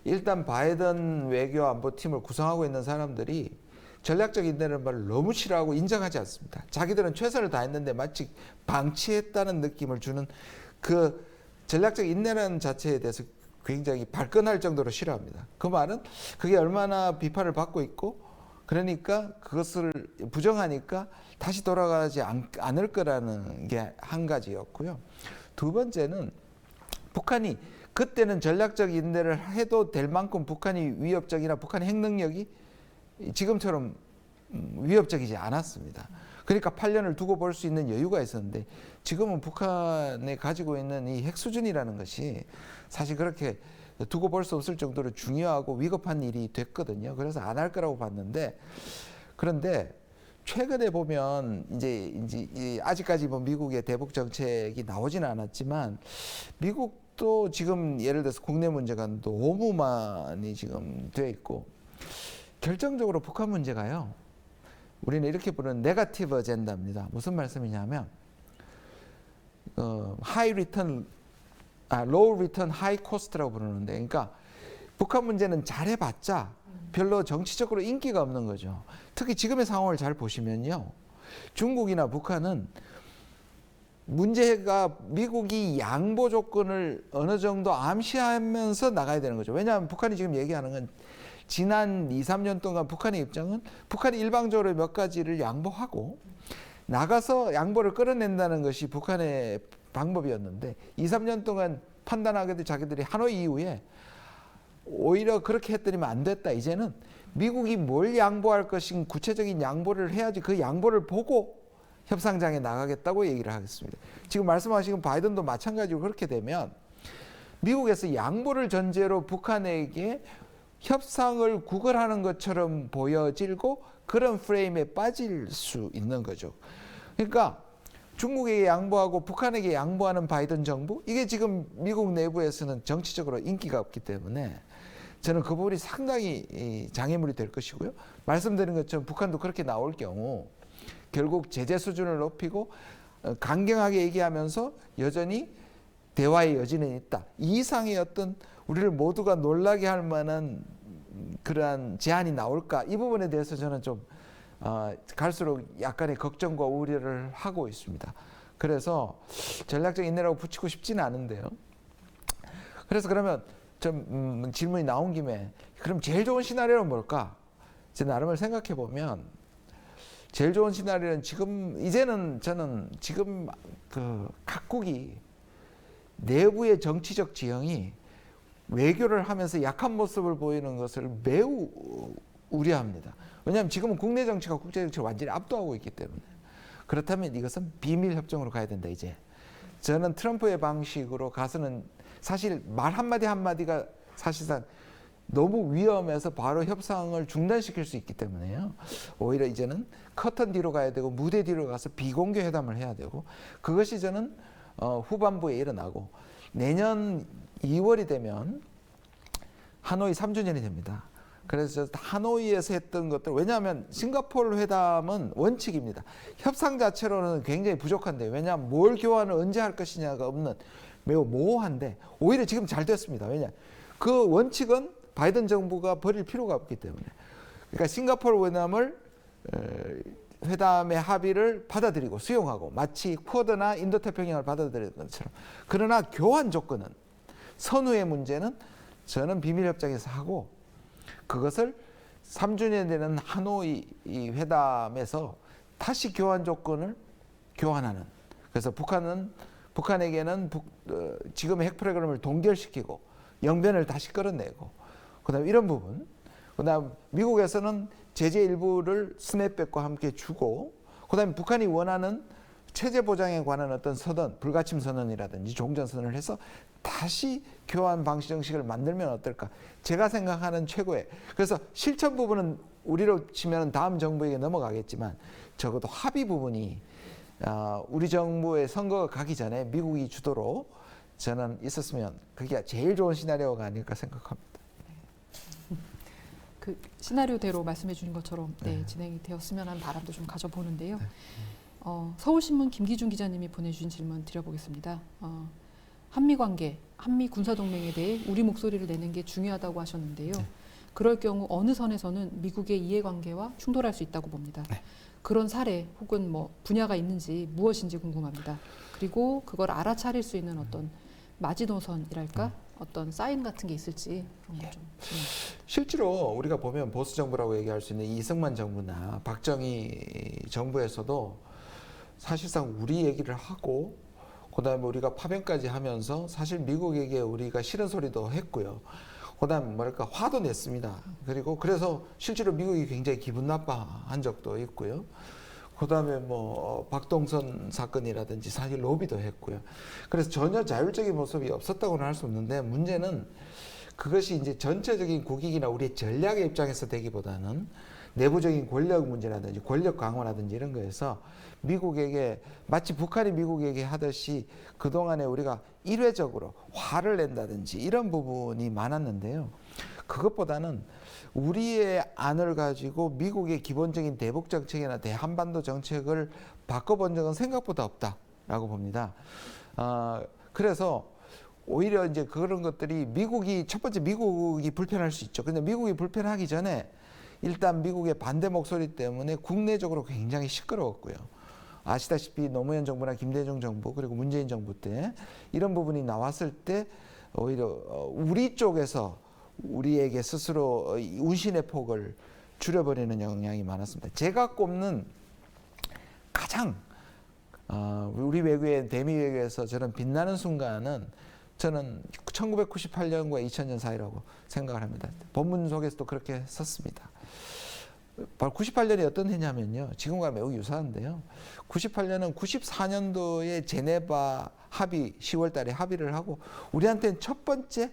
일단 바이든 외교 안보팀을 구성하고 있는 사람들이 전략적 인내라는 말을 너무 싫어하고 인정하지 않습니다. 자기들은 최선을 다했는데 마치 방치했다는 느낌을 주는 그 전략적 인내라는 자체에 대해서 굉장히 발끈할 정도로 싫어합니다. 그 말은 그게 얼마나 비판을 받고 있고 그러니까 그것을 부정하니까 다시 돌아가지 않을 거라는 게 한 가지였고요. 두 번째는 북한이 그때는 전략적 인내를 해도 될 만큼 북한이 위협적이나 북한의 핵능력이 지금처럼 위협적이지 않았습니다. 그러니까 8년을 두고 볼 수 있는 여유가 있었는데 지금은 북한이 가지고 있는 이 핵 수준이라는 것이 사실 그렇게 두고 볼 수 없을 정도로 중요하고 위급한 일이 됐거든요. 그래서 안 할 거라고 봤는데 그런데 최근에 보면 이제 아직까지 뭐 미국의 대북 정책이 나오지는 않았지만 미국도 지금 예를 들어서 국내 문제가 너무 많이 지금 돼 있고 결정적으로 북한 문제가요. 우리는 이렇게 부르는 네거티브 어젠다입니다. 무슨 말씀이냐면 하이 리턴 로우 리턴 하이 코스트라고 부르는데 그러니까 북한 문제는 잘해봤자 별로 정치적으로 인기가 없는 거죠. 특히 지금의 상황을 잘 보시면요. 중국이나 북한은 문제가 미국이 양보 조건을 어느 정도 암시하면서 나가야 되는 거죠. 왜냐하면 북한이 지금 얘기하는 건 지난 2, 3년 동안 북한의 입장은 북한이 일방적으로 몇 가지를 양보하고 나가서 양보를 끌어낸다는 것이 북한의 방법이었는데 2, 3년 동안 판단하게도 자기들이 하노이 이후에 오히려 그렇게 했더니만 안 됐다. 이제는 미국이 뭘 양보할 것인 구체적인 양보를 해야지 그 양보를 보고 협상장에 나가겠다고 얘기를 하겠습니다. 지금 말씀하신 바이든도 마찬가지로 그렇게 되면 미국에서 양보를 전제로 북한에게 협상을 구걸하는 것처럼 보여지고 그런 프레임에 빠질 수 있는 거죠. 그러니까 중국에게 양보하고 북한에게 양보하는 바이든 정부 이게 지금 미국 내부에서는 정치적으로 인기가 없기 때문에 저는 그 부분이 상당히 장애물이 될 것이고요. 말씀드린 것처럼 북한도 그렇게 나올 경우 결국 제재 수준을 높이고 강경하게 얘기하면서 여전히 대화의 여지는 있다. 이 이상의 어떤 우리를 모두가 놀라게 할 만한 그러한 제안이 나올까? 이 부분에 대해서 저는 좀 갈수록 약간의 걱정과 우려를 하고 있습니다. 그래서 전략적 인내라고 붙이고 싶지는 않은데요. 그래서 그러면 좀 질문이 나온 김에 그럼 제일 좋은 시나리오는 뭘까? 제 나름을 생각해 보면 제일 좋은 시나리오는 지금 이제는 저는 지금 그 각국이 내부의 정치적 지형이 외교를 하면서 약한 모습을 보이는 것을 매우 우려합니다. 왜냐하면 지금은 국내 정치가 국제 정치를 완전히 압도하고 있기 때문에 그렇다면 이것은 비밀 협정으로 가야 된다. 이제 저는 트럼프의 방식으로 가서는 사실 말 한마디 한마디가 사실상 너무 위험해서 바로 협상을 중단시킬 수 있기 때문에요. 오히려 이제는 커튼 뒤로 가야 되고 무대 뒤로 가서 비공개 회담을 해야 되고 그것이 저는 후반부에 일어나고 내년 2월이 되면 하노이 3주년이 됩니다. 그래서 하노이에서 했던 것들, 왜냐하면 싱가포르 회담은 원칙입니다. 협상 자체로는 굉장히 부족한데, 왜냐하면 뭘 교환을 언제 할 것이냐가 없는 매우 모호한데, 오히려 지금 잘 됐습니다. 왜냐, 그 원칙은 바이든 정부가 버릴 필요가 없기 때문에. 그러니까 싱가포르 회담을 회담의 합의를 받아들이고 수용하고, 마치 쿼드나 인도태평양을 받아들이는 것처럼. 그러나 교환 조건은, 선후의 문제는 저는 비밀협정에서 하고, 그것을 3주년 되는 하노이 이 회담에서 다시 교환 조건을 교환하는. 그래서 북한에게는 지금의 핵 프로그램을 동결시키고 영변을 다시 끌어내고, 그다음 이런 부분, 그다음 미국에서는 제재 일부를 스냅백과 함께 주고, 그다음에 북한이 원하는 체제 보장에 관한 어떤 선언, 불가침 선언이라든지 종전 선언을 해서 다시 교환 방식 정식을 만들면 어떨까? 제가 생각하는 최고의. 그래서 실천 부분은 우리로 치면 다음 정부에게 넘어가겠지만, 적어도 합의 부분이 우리 정부의 선거가 가기 전에 미국이 주도로 저는 있었으면 그게 제일 좋은 시나리오가 아닐까 생각합니다. 그 시나리오대로 말씀해 주신 것처럼 진행이 되었으면 하는 바람도 좀 가져보는데요. 서울신문 김기준 기자님이 보내주신 질문 드려보겠습니다. 한미관계, 한미군사동맹에 대해 우리 목소리를 내는 게 중요하다고 하셨는데요. 그럴 경우 어느 선에서는 미국의 이해관계와 충돌할 수 있다고 봅니다. 그런 사례 혹은 뭐 분야가 있는지 무엇인지 궁금합니다. 그리고 그걸 알아차릴 수 있는 어떤 마지노선이랄까? 어떤 사인 같은 게 있을지 그런 거 좀. 실제로 우리가 보면 보수 정부라고 얘기할 수 있는 이승만 정부나 박정희 정부에서도 사실상 우리 얘기를 하고, 그다음에 우리가 파병까지 하면서 사실 미국에게 우리가 싫은 소리도 했고요. 그다음에 뭐랄까 화도 냈습니다. 그리고 그래서 실제로 미국이 굉장히 기분 나빠한 적도 있고요. 그다음에 뭐 박동선 사건이라든지 사실 로비도 했고요. 그래서 전혀 자율적인 모습이 없었다고는 할 수 없는데, 문제는 그것이 이제 전체적인 국익이나 우리의 전략의 입장에서 되기보다는 내부적인 권력 문제라든지 권력 강화라든지 이런 거에서 미국에게, 마치 북한이 미국에게 하듯이 그동안에 우리가 일회적으로 화를 낸다든지 이런 부분이 많았는데요. 그것보다는 우리의 안을 가지고 미국의 기본적인 대북 정책이나 대한반도 정책을 바꿔본 적은 생각보다 없다라고 봅니다. 그래서 오히려 이제 그런 것들이 첫 번째 미국이 불편할 수 있죠. 근데 미국이 불편하기 전에 일단 미국의 반대 목소리 때문에 국내적으로 굉장히 시끄러웠고요. 아시다시피 노무현 정부나 김대중 정부 그리고 문재인 정부 때 이런 부분이 나왔을 때 오히려 우리 쪽에서 우리에게 스스로 운신의 폭을 줄여버리는 영향이 많았습니다. 제가 꼽는 가장 우리 외교의 대미 외교에서 저는 빛나는 순간은 저는 1998년과 2000년 사이라고 생각을 합니다. 본문 속에서도 그렇게 썼습니다. 바로 98년이 어떤 해냐면요. 지금과 매우 유사한데요. 98년은 94년도에 제네바 합의, 10월 달에 합의를 하고, 우리한테는 첫 번째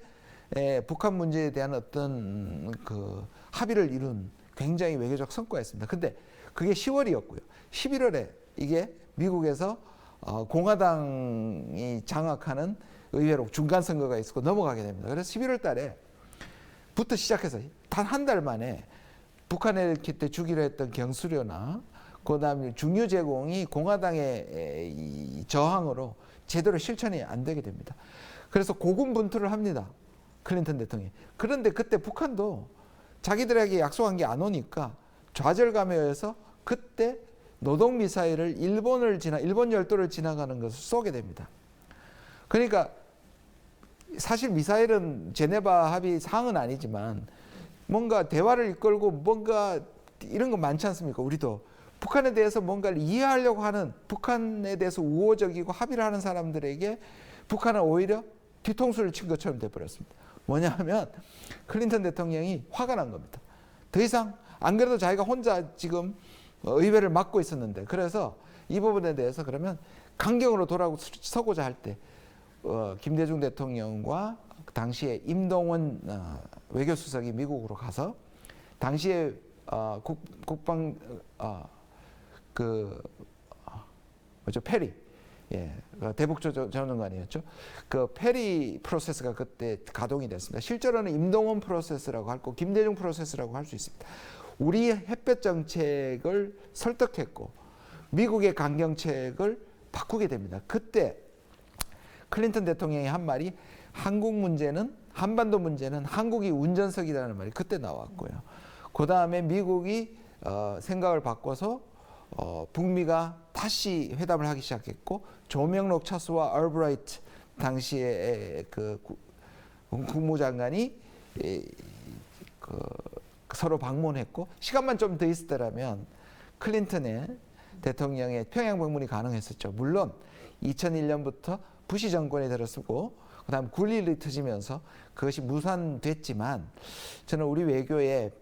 북한 문제에 대한 어떤 그 합의를 이룬 굉장히 외교적 성과였습니다. 근데 그게 10월이었고요. 11월에 이게 미국에서 공화당이 장악하는 의회로 중간 선거가 있었고 넘어가게 됩니다. 그래서 11월 달에부터 시작해서 단 한 달 만에 북한에 그때 주기로 했던 경수료나 그다음에 중유 제공이 공화당의 저항으로 제대로 실천이 안 되게 됩니다. 그래서 고군분투를 합니다. 클린턴 대통령이. 그런데 그때 북한도 자기들에게 약속한 게 안 오니까 좌절감에 의해서 그때 노동미사일을 일본 열도를 지나가는 것을 쏘게 됩니다. 그러니까 사실 미사일은 제네바 합의 사항은 아니지만 뭔가 대화를 이끌고 뭔가 이런 거 많지 않습니까? 우리도 북한에 대해서 뭔가를 이해하려고 하는, 북한에 대해서 우호적이고 합의를 하는 사람들에게 북한은 오히려 뒤통수를 친 것처럼 돼버렸습니다. 뭐냐면 클린턴 대통령이 화가 난 겁니다. 더 이상 안 그래도 자기가 혼자 지금 의회를 맡고 있었는데, 그래서 이 부분에 대해서 그러면 강경으로 돌아서고자 할 때 김대중 대통령과 당시에 임동원 외교수석이 미국으로 가서 당시에 페리 대북 전문관이었죠. 그 페리 프로세스가 그때 가동이 됐습니다. 실제로는 임동원 프로세스라고 하고 김대중 프로세스라고 할 수 있습니다. 우리 햇볕 정책을 설득했고 미국의 강경책을 바꾸게 됩니다. 그때 클린턴 대통령이 한 말이 한반도 문제는 한국이 운전석이라는 말이 그때 나왔고요. 그 다음에 미국이 생각을 바꿔서 북미가 다시 회담을 하기 시작했고 조명록 차수와 얼브라이트 당시에 그 국무장관이 서로 방문했고 시간만 좀 더 있었더라면 클린턴의 대통령의 평양 방문이 가능했었죠. 물론 2001년부터 부시 정권이 들어서고 그다음 굴일이 터지면서 그것이 무산됐지만 저는 우리 외교에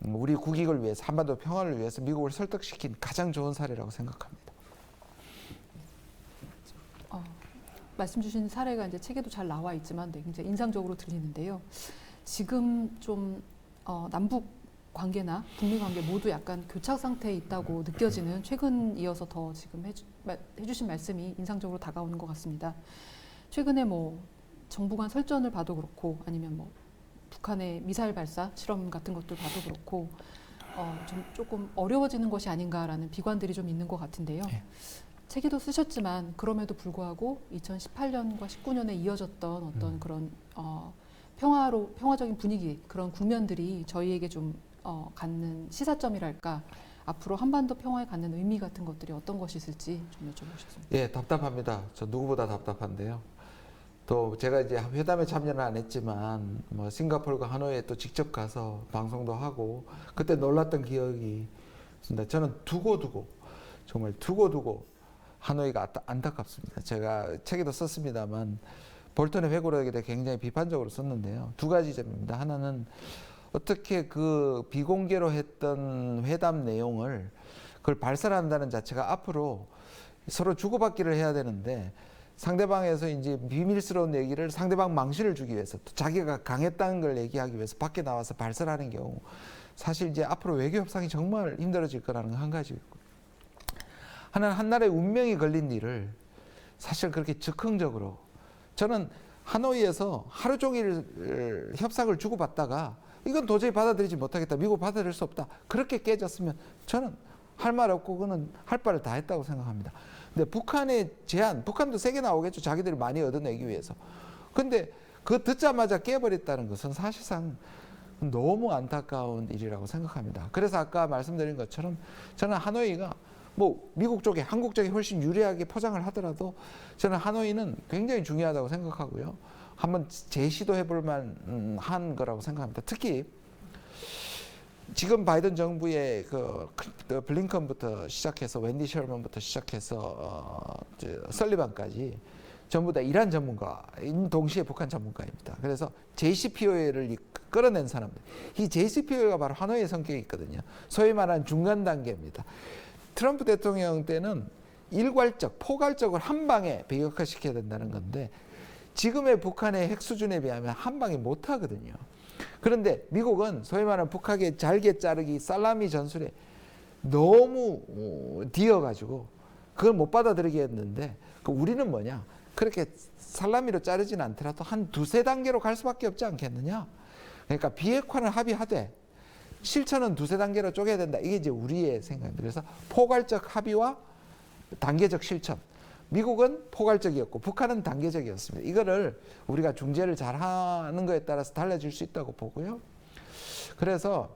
우리 국익을 위해서 한반도 평화를 위해서 미국을 설득시킨 가장 좋은 사례라고 생각합니다. 말씀 주신 사례가 이제 책에도 잘 나와 있지만 굉장히 인상적으로 들리는데요. 지금 좀 남북 관계나 북미 관계 모두 약간 교착 상태에 있다고 느껴지는 최근 이어서 더 지금 해주신 말씀이 인상적으로 다가오는 것 같습니다. 최근에 뭐 정부 간 설전을 봐도 그렇고 아니면 뭐 북한의 미사일 발사 실험 같은 것들 봐도 그렇고 좀 조금 어려워지는 것이 아닌가라는 비관들이 좀 있는 것 같은데요. 네. 책에도 쓰셨지만 그럼에도 불구하고 2018년과 19년에 이어졌던 어떤 그런 평화적인 분위기 그런 국면들이 저희에게 좀 갖는 시사점이랄까 앞으로 한반도 평화에 갖는 의미 같은 것들이 어떤 것이 있을지 좀 여쭤보셨습니다. 예, 답답합니다. 저 누구보다 답답한데요. 또 제가 이제 회담에 참여는 안 했지만 뭐 싱가포르과 하노이에 또 직접 가서 방송도 하고 그때 놀랐던 기억이 있습니다. 저는 정말 두고 하노이가 안타깝습니다. 제가 책에도 썼습니다만 볼턴의 회고록에 대해 굉장히 비판적으로 썼는데요. 두 가지 점입니다. 하나는 어떻게 그 비공개로 했던 회담 내용을 그걸 발설한다는 자체가 앞으로 서로 주고받기를 해야 되는데 상대방에서 이제 비밀스러운 얘기를 상대방 망신을 주기 위해서 또 자기가 강했다는 걸 얘기하기 위해서 밖에 나와서 발설하는 경우 사실 이제 앞으로 외교 협상이 정말 힘들어질 거라는 거 한 가지 있고 하나는 한 나라의 운명이 걸린 일을 사실 그렇게 즉흥적으로 저는 하노이에서 하루 종일 협상을 주고받다가 이건 도저히 받아들이지 못하겠다. 미국 받아들일 수 없다. 그렇게 깨졌으면 저는 할 말 없고 그는 할 바를 다 했다고 생각합니다. 근데 북한의 제안, 북한도 세게 나오겠죠. 자기들이 많이 얻어내기 위해서. 근데 그거 듣자마자 깨버렸다는 것은 사실상 너무 안타까운 일이라고 생각합니다. 그래서 아까 말씀드린 것처럼 저는 하노이가 뭐 미국 쪽에 한국 쪽에 훨씬 유리하게 포장을 하더라도 저는 하노이는 굉장히 중요하다고 생각하고요. 한번 재시도해 볼 만한 거라고 생각합니다. 특히 지금 바이든 정부의 그 블링컨부터 시작해서 웬디 셜먼부터 시작해서 설리반까지 전부 다 이란 전문가인 동시에 북한 전문가입니다. 그래서 JCPOA를 끌어낸 사람들. 이 JCPOA가 바로 하노이의 성격이 있거든요. 소위 말하는 중간 단계입니다. 트럼프 대통령 때는 일괄적, 포괄적으로 한 방에 비핵화시켜야 된다는 건데 지금의 북한의 핵 수준에 비하면 한 방에 못 하거든요. 그런데 미국은 소위 말하는 북한의 잘게 자르기 살라미 전술에 너무 뒤어가지고 그걸 못 받아들이겠는데 우리는 뭐냐? 그렇게 살라미로 자르진 않더라도 한 두세 단계로 갈 수밖에 없지 않겠느냐? 그러니까 비핵화는 합의하되 실천은 두세 단계로 쪼개야 된다. 이게 이제 우리의 생각입니다. 그래서 포괄적 합의와 단계적 실천. 미국은 포괄적이었고 북한은 단계적이었습니다. 이거를 우리가 중재를 잘하는 거에 따라서 달라질 수 있다고 보고요. 그래서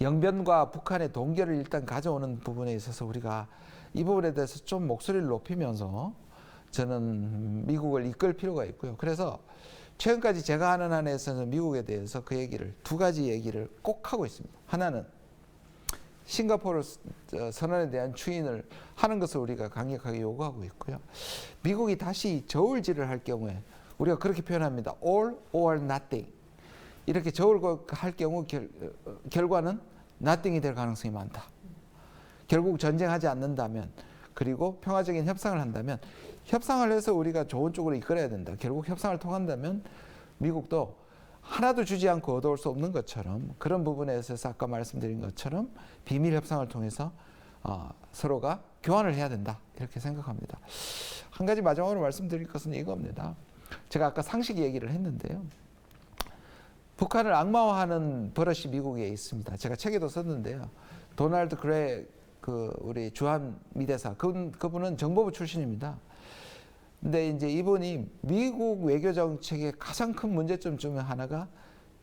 영변과 북한의 동결을 일단 가져오는 부분에 있어서 우리가 이 부분에 대해서 좀 목소리를 높이면서 저는 미국을 이끌 필요가 있고요. 그래서 최근까지 제가 하는 한에서는 미국에 대해서 그 얘기를 두 가지 얘기를 꼭 하고 있습니다. 하나는 싱가포르 선언에 대한 추인을 하는 것을 우리가 강력하게 요구하고 있고요. 미국이 다시 저울질을 할 경우에 우리가 그렇게 표현합니다. All or nothing. 이렇게 저울할 경우 결과는 nothing이 될 가능성이 많다. 결국 전쟁하지 않는다면 그리고 평화적인 협상을 한다면 협상을 해서 우리가 좋은 쪽으로 이끌어야 된다. 결국 협상을 통한다면 미국도 하나도 주지 않고 얻어올 수 없는 것처럼 그런 부분에 있어서 아까 말씀드린 것처럼 비밀 협상을 통해서 서로가 교환을 해야 된다 이렇게 생각합니다. 한 가지 마지막으로 말씀드릴 것은 이겁니다. 제가 아까 상식 얘기를 했는데요. 북한을 악마화하는 버릇이 미국에 있습니다. 제가 책에도 썼는데요. 도널드 그레 우리 주한 미대사 그분은 정보부 출신입니다. 근데 이제 이분이 미국 외교 정책의 가장 큰 문제점 중에 하나가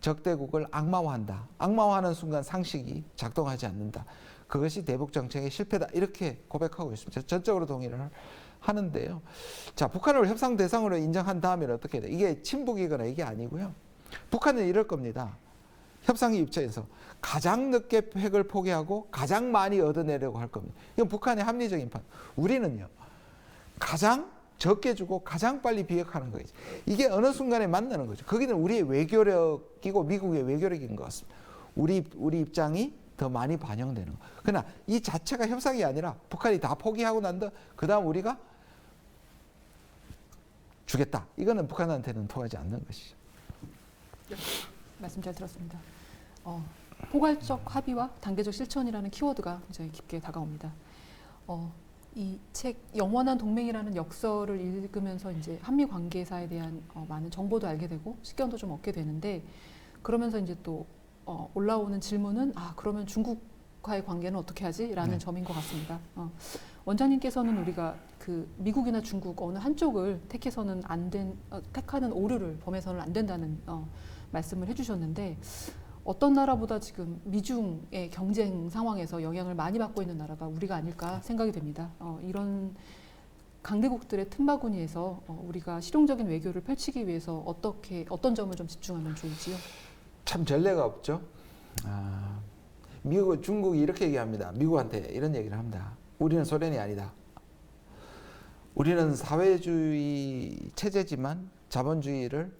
적대국을 악마화한다. 악마화하는 순간 상식이 작동하지 않는다. 그것이 대북 정책의 실패다. 이렇게 고백하고 있습니다. 전적으로 동의를 하는데요. 자, 북한을 협상 대상으로 인정한 다음에 어떻게 돼? 이게 친북이거나 이게 아니고요. 북한은 이럴 겁니다. 협상의 입장에서 가장 늦게 핵을 포기하고 가장 많이 얻어내려고 할 겁니다. 이건 북한의 합리적인 판. 우리는요. 가장 적게 주고 가장 빨리 비핵화하는 거죠. 이게 어느 순간에 만나는 거죠. 거기는 우리의 외교력이고 미국의 외교력인 것 같습니다. 우리 입장이 더 많이 반영되는 거. 그러나 이 자체가 협상이 아니라 북한이 다 포기하고 난 다음 그다음 우리가 주겠다. 이거는 북한한테는 통하지 않는 것이죠. 네, 말씀 잘 들었습니다. 포괄적 합의와 단계적 실천이라는 키워드가 굉장히 깊게 다가옵니다. 이 책 영원한 동맹이라는 역설을 읽으면서 이제 한미 관계사에 대한 많은 정보도 알게 되고 식견도 좀 얻게 되는데 그러면서 이제 또 올라오는 질문은 그러면 중국과의 관계는 어떻게 하지?라는 점인 것 같습니다. 원장님께서는 우리가 그 미국이나 중국 어느 한쪽을 택해서는 택하는 오류를 범해서는 안 된다는 말씀을 해주셨는데 어떤 나라보다 지금 미중의 경쟁 상황에서 영향을 많이 받고 있는 나라가 우리가 아닐까 생각이 됩니다. 이런 강대국들의 틈바구니에서 우리가 실용적인 외교를 펼치기 위해서 어떤 점을 좀 집중하면 좋을지요? 참 전례가 없죠. 미국, 중국이 이렇게 얘기합니다. 미국한테 이런 얘기를 합니다. 우리는 소련이 아니다. 우리는 사회주의 체제지만 자본주의를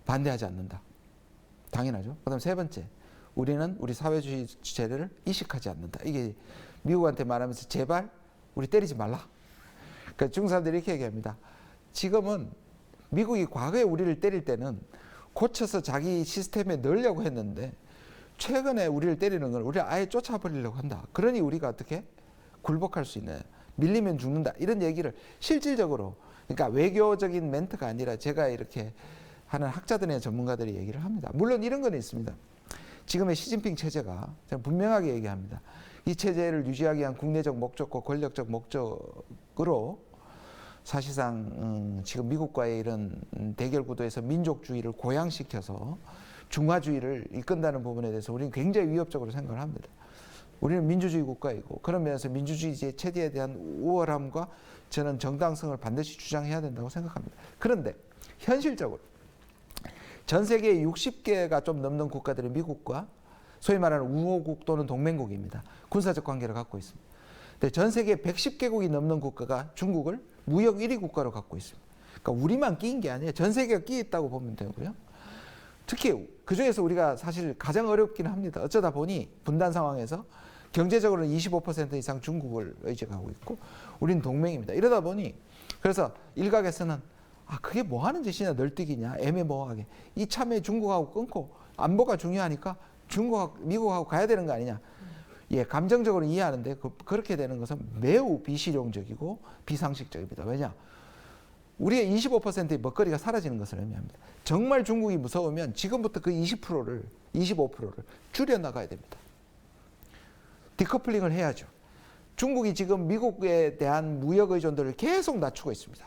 반대하지 않는다. 당연하죠. 그다음 세 번째, 우리는 우리 사회주의 체제를 이식하지 않는다. 이게 미국한테 말하면서 제발 우리 때리지 말라. 그러니까 중국 사람들이 이렇게 얘기합니다. 지금은 미국이 과거에 우리를 때릴 때는 고쳐서 자기 시스템에 넣으려고 했는데 최근에 우리를 때리는 건 우리를 아예 쫓아버리려고 한다. 그러니 우리가 어떻게 굴복할 수 있냐. 밀리면 죽는다. 이런 얘기를 실질적으로 그러니까 외교적인 멘트가 아니라 제가 이렇게 하는 학자들이나 전문가들이 얘기를 합니다. 물론 이런 건 있습니다. 지금의 시진핑 체제가 분명하게 얘기합니다. 이 체제를 유지하기 위한 국내적 목적과 권력적 목적으로 사실상 지금 미국과의 이런 대결 구도에서 민족주의를 고양시켜서 중화주의를 이끈다는 부분에 대해서 우리는 굉장히 위협적으로 생각을 합니다. 우리는 민주주의 국가이고 그런 면에서 민주주의 체제에 대한 우월함과 저는 정당성을 반드시 주장해야 된다고 생각합니다. 그런데 현실적으로 전 세계 60개가 좀 넘는 국가들이 미국과 소위 말하는 우호국 또는 동맹국입니다. 군사적 관계를 갖고 있습니다. 근데 전 세계 110개국이 넘는 국가가 중국을 무역 1위 국가로 갖고 있습니다. 그러니까 우리만 끼인 게 아니에요. 전 세계가 끼 있다고 보면 되고요. 특히 그중에서 우리가 사실 가장 어렵긴 합니다. 어쩌다 보니 분단 상황에서 경제적으로는 25% 이상 중국을 의지하고 있고 우리는 동맹입니다. 이러다 보니 그래서 일각에서는 그게 뭐 하는 짓이냐 널뛰기냐 애매모호하게 이 참에 중국하고 끊고 안보가 중요하니까 미국하고 가야 되는 거 아니냐. 예, 감정적으로 이해하는데 그렇게 되는 것은 매우 비실용적이고 비상식적입니다. 왜냐? 우리의 25%의 먹거리가 사라지는 것을 의미합니다. 정말 중국이 무서우면 지금부터 그 25%를 줄여나가야 됩니다. 디커플링을 해야죠. 중국이 지금 미국에 대한 무역 의존도를 계속 낮추고 있습니다.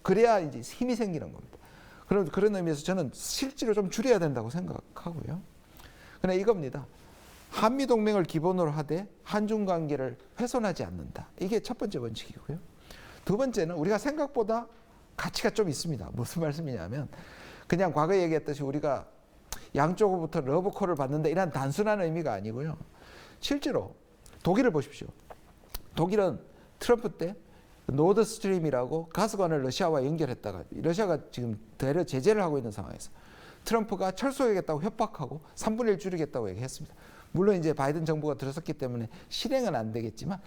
그래야 이제 힘이 생기는 겁니다. 그런 의미에서 저는 실제로 좀 줄여야 된다고 생각하고요. 그러나 이겁니다. 한미동맹을 기본으로 하되 한중 관계를 훼손하지 않는다. 이게 첫 번째 원칙이고요. 두 번째는 우리가 생각보다 가치가 좀 있습니다. 무슨 말씀이냐면 그냥 과거에 얘기했듯이 우리가 양쪽으로부터 러브콜을 받는다 이런 단순한 의미가 아니고요. 실제로 독일을 보십시오. 독일은 트럼프 때 노드 스트림이라고 가스관을 러시아와 연결했다가 러시아가 지금 대려 제재를 하고 있는 상황에서 트럼프가 철수하겠다고 협박하고 3분의 1 줄이겠다고 얘기했습니다. 물론 이제 바이든 정부가 들어섰기 때문에 실행은 안 되겠지만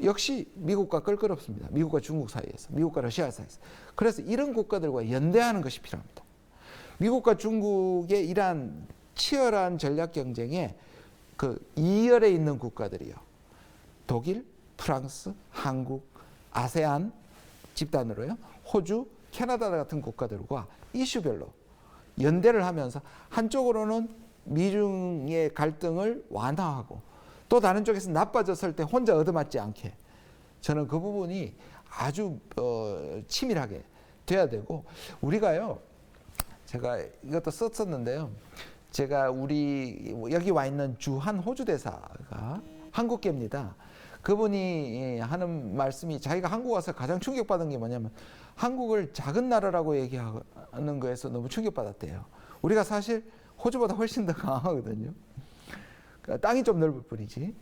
역시 미국과 껄끄럽습니다. 미국과 중국 사이에서, 미국과 러시아 사이에서. 그래서 이런 국가들과 연대하는 것이 필요합니다. 미국과 중국의 이러한 치열한 전략 경쟁에 그 2열에 있는 국가들이요. 독일, 프랑스, 한국, 아세안 집단으로요. 호주, 캐나다 같은 국가들과 이슈별로 연대를 하면서 한쪽으로는 미중의 갈등을 완화하고 또 다른 쪽에서 나빠졌을 때 혼자 얻어맞지 않게 저는 그 부분이 아주 치밀하게 돼야 되고 우리가요. 제가 이것도 썼었는데요. 제가 우리 여기 와 있는 주한 호주 대사가 한국계입니다. 그분이 하는 말씀이 자기가 한국 와서 가장 충격받은 게 뭐냐면 한국을 작은 나라라고 얘기하는 거에서 너무 충격받았대요. 우리가 사실 호주보다 훨씬 더 강하거든요. 그러니까 땅이 좀 넓을 뿐이지.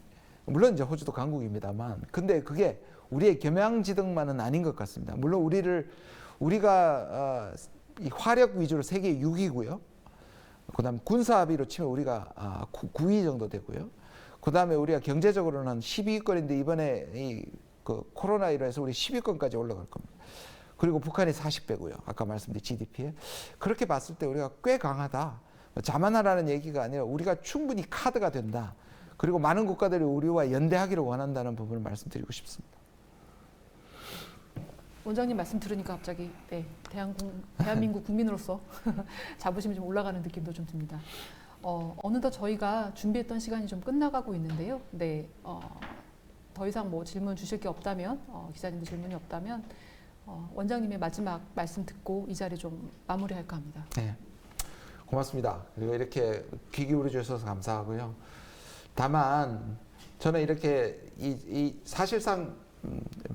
물론 이제 호주도 강국입니다만, 근데 그게 우리의 겸양지등만은 아닌 것 같습니다. 물론 우리가 이 화력 위주로 세계 6위고요. 그다음 군사합의로 치면 우리가 9위 정도 되고요. 그다음에 우리가 경제적으로는 12위권인데 이번에 그 코로나로 해서 우리 10위권까지 올라갈 겁니다. 그리고 북한이 40배고요. 아까 말씀드린 GDP에. 그렇게 봤을 때 우리가 꽤 강하다. 자만하라는 얘기가 아니라 우리가 충분히 카드가 된다. 그리고 많은 국가들이 우리와 연대하기를 원한다는 부분을 말씀드리고 싶습니다. 원장님 말씀 들으니까 갑자기 네, 대한민국 국민으로서 자부심이 좀 올라가는 느낌도 좀 듭니다. 어느덧 저희가 준비했던 시간이 좀 끝나가고 있는데요. 네, 더 이상 뭐 질문 주실 게 없다면, 기자님들 질문이 없다면 원장님의 마지막 말씀 듣고 이 자리 좀 마무리할까 합니다. 네, 고맙습니다. 그리고 이렇게 귀 기울여 주셔서 감사하고요. 다만 저는 이렇게 사실상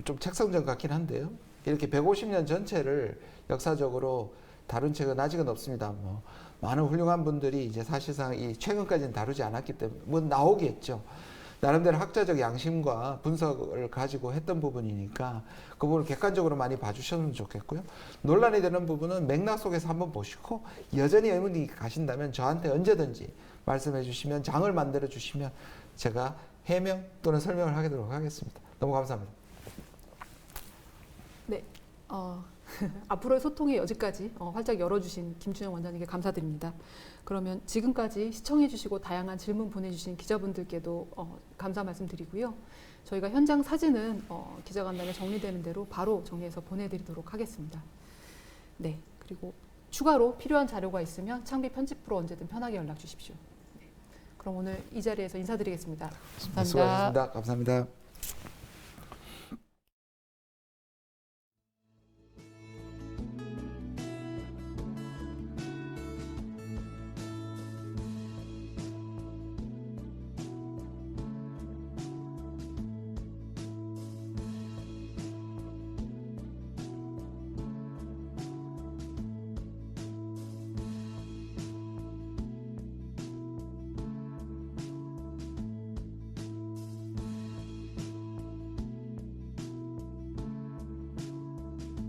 좀 책성전 같긴 한데요. 이렇게 150년 전체를 역사적으로 다룬 책은 아직은 없습니다. 뭐 많은 훌륭한 분들이 이제 사실상 이 최근까지는 다루지 않았기 때문에 뭐 나오겠죠. 나름대로 학자적 양심과 분석을 가지고 했던 부분이니까 그 부분을 객관적으로 많이 봐주셨으면 좋겠고요. 논란이 되는 부분은 맥락 속에서 한번 보시고 여전히 의문이 가신다면 저한테 언제든지 말씀해 주시면 장을 만들어 주시면 제가 해명 또는 설명을 하도록 하겠습니다. 너무 감사합니다. 네, 앞으로의 소통의 여지까지 활짝 열어주신 김춘영 원장님께 감사드립니다. 그러면 지금까지 시청해주시고 다양한 질문 보내주신 기자분들께도 감사 말씀드리고요. 저희가 현장 사진은 기자간담회 정리되는 대로 바로 정리해서 보내드리도록 하겠습니다. 네, 그리고 추가로 필요한 자료가 있으면 창비 편집부로 언제든 편하게 연락 주십시오. 네, 그럼 오늘 이 자리에서 인사드리겠습니다. 감사합니다. 수고하셨습니다. 감사합니다.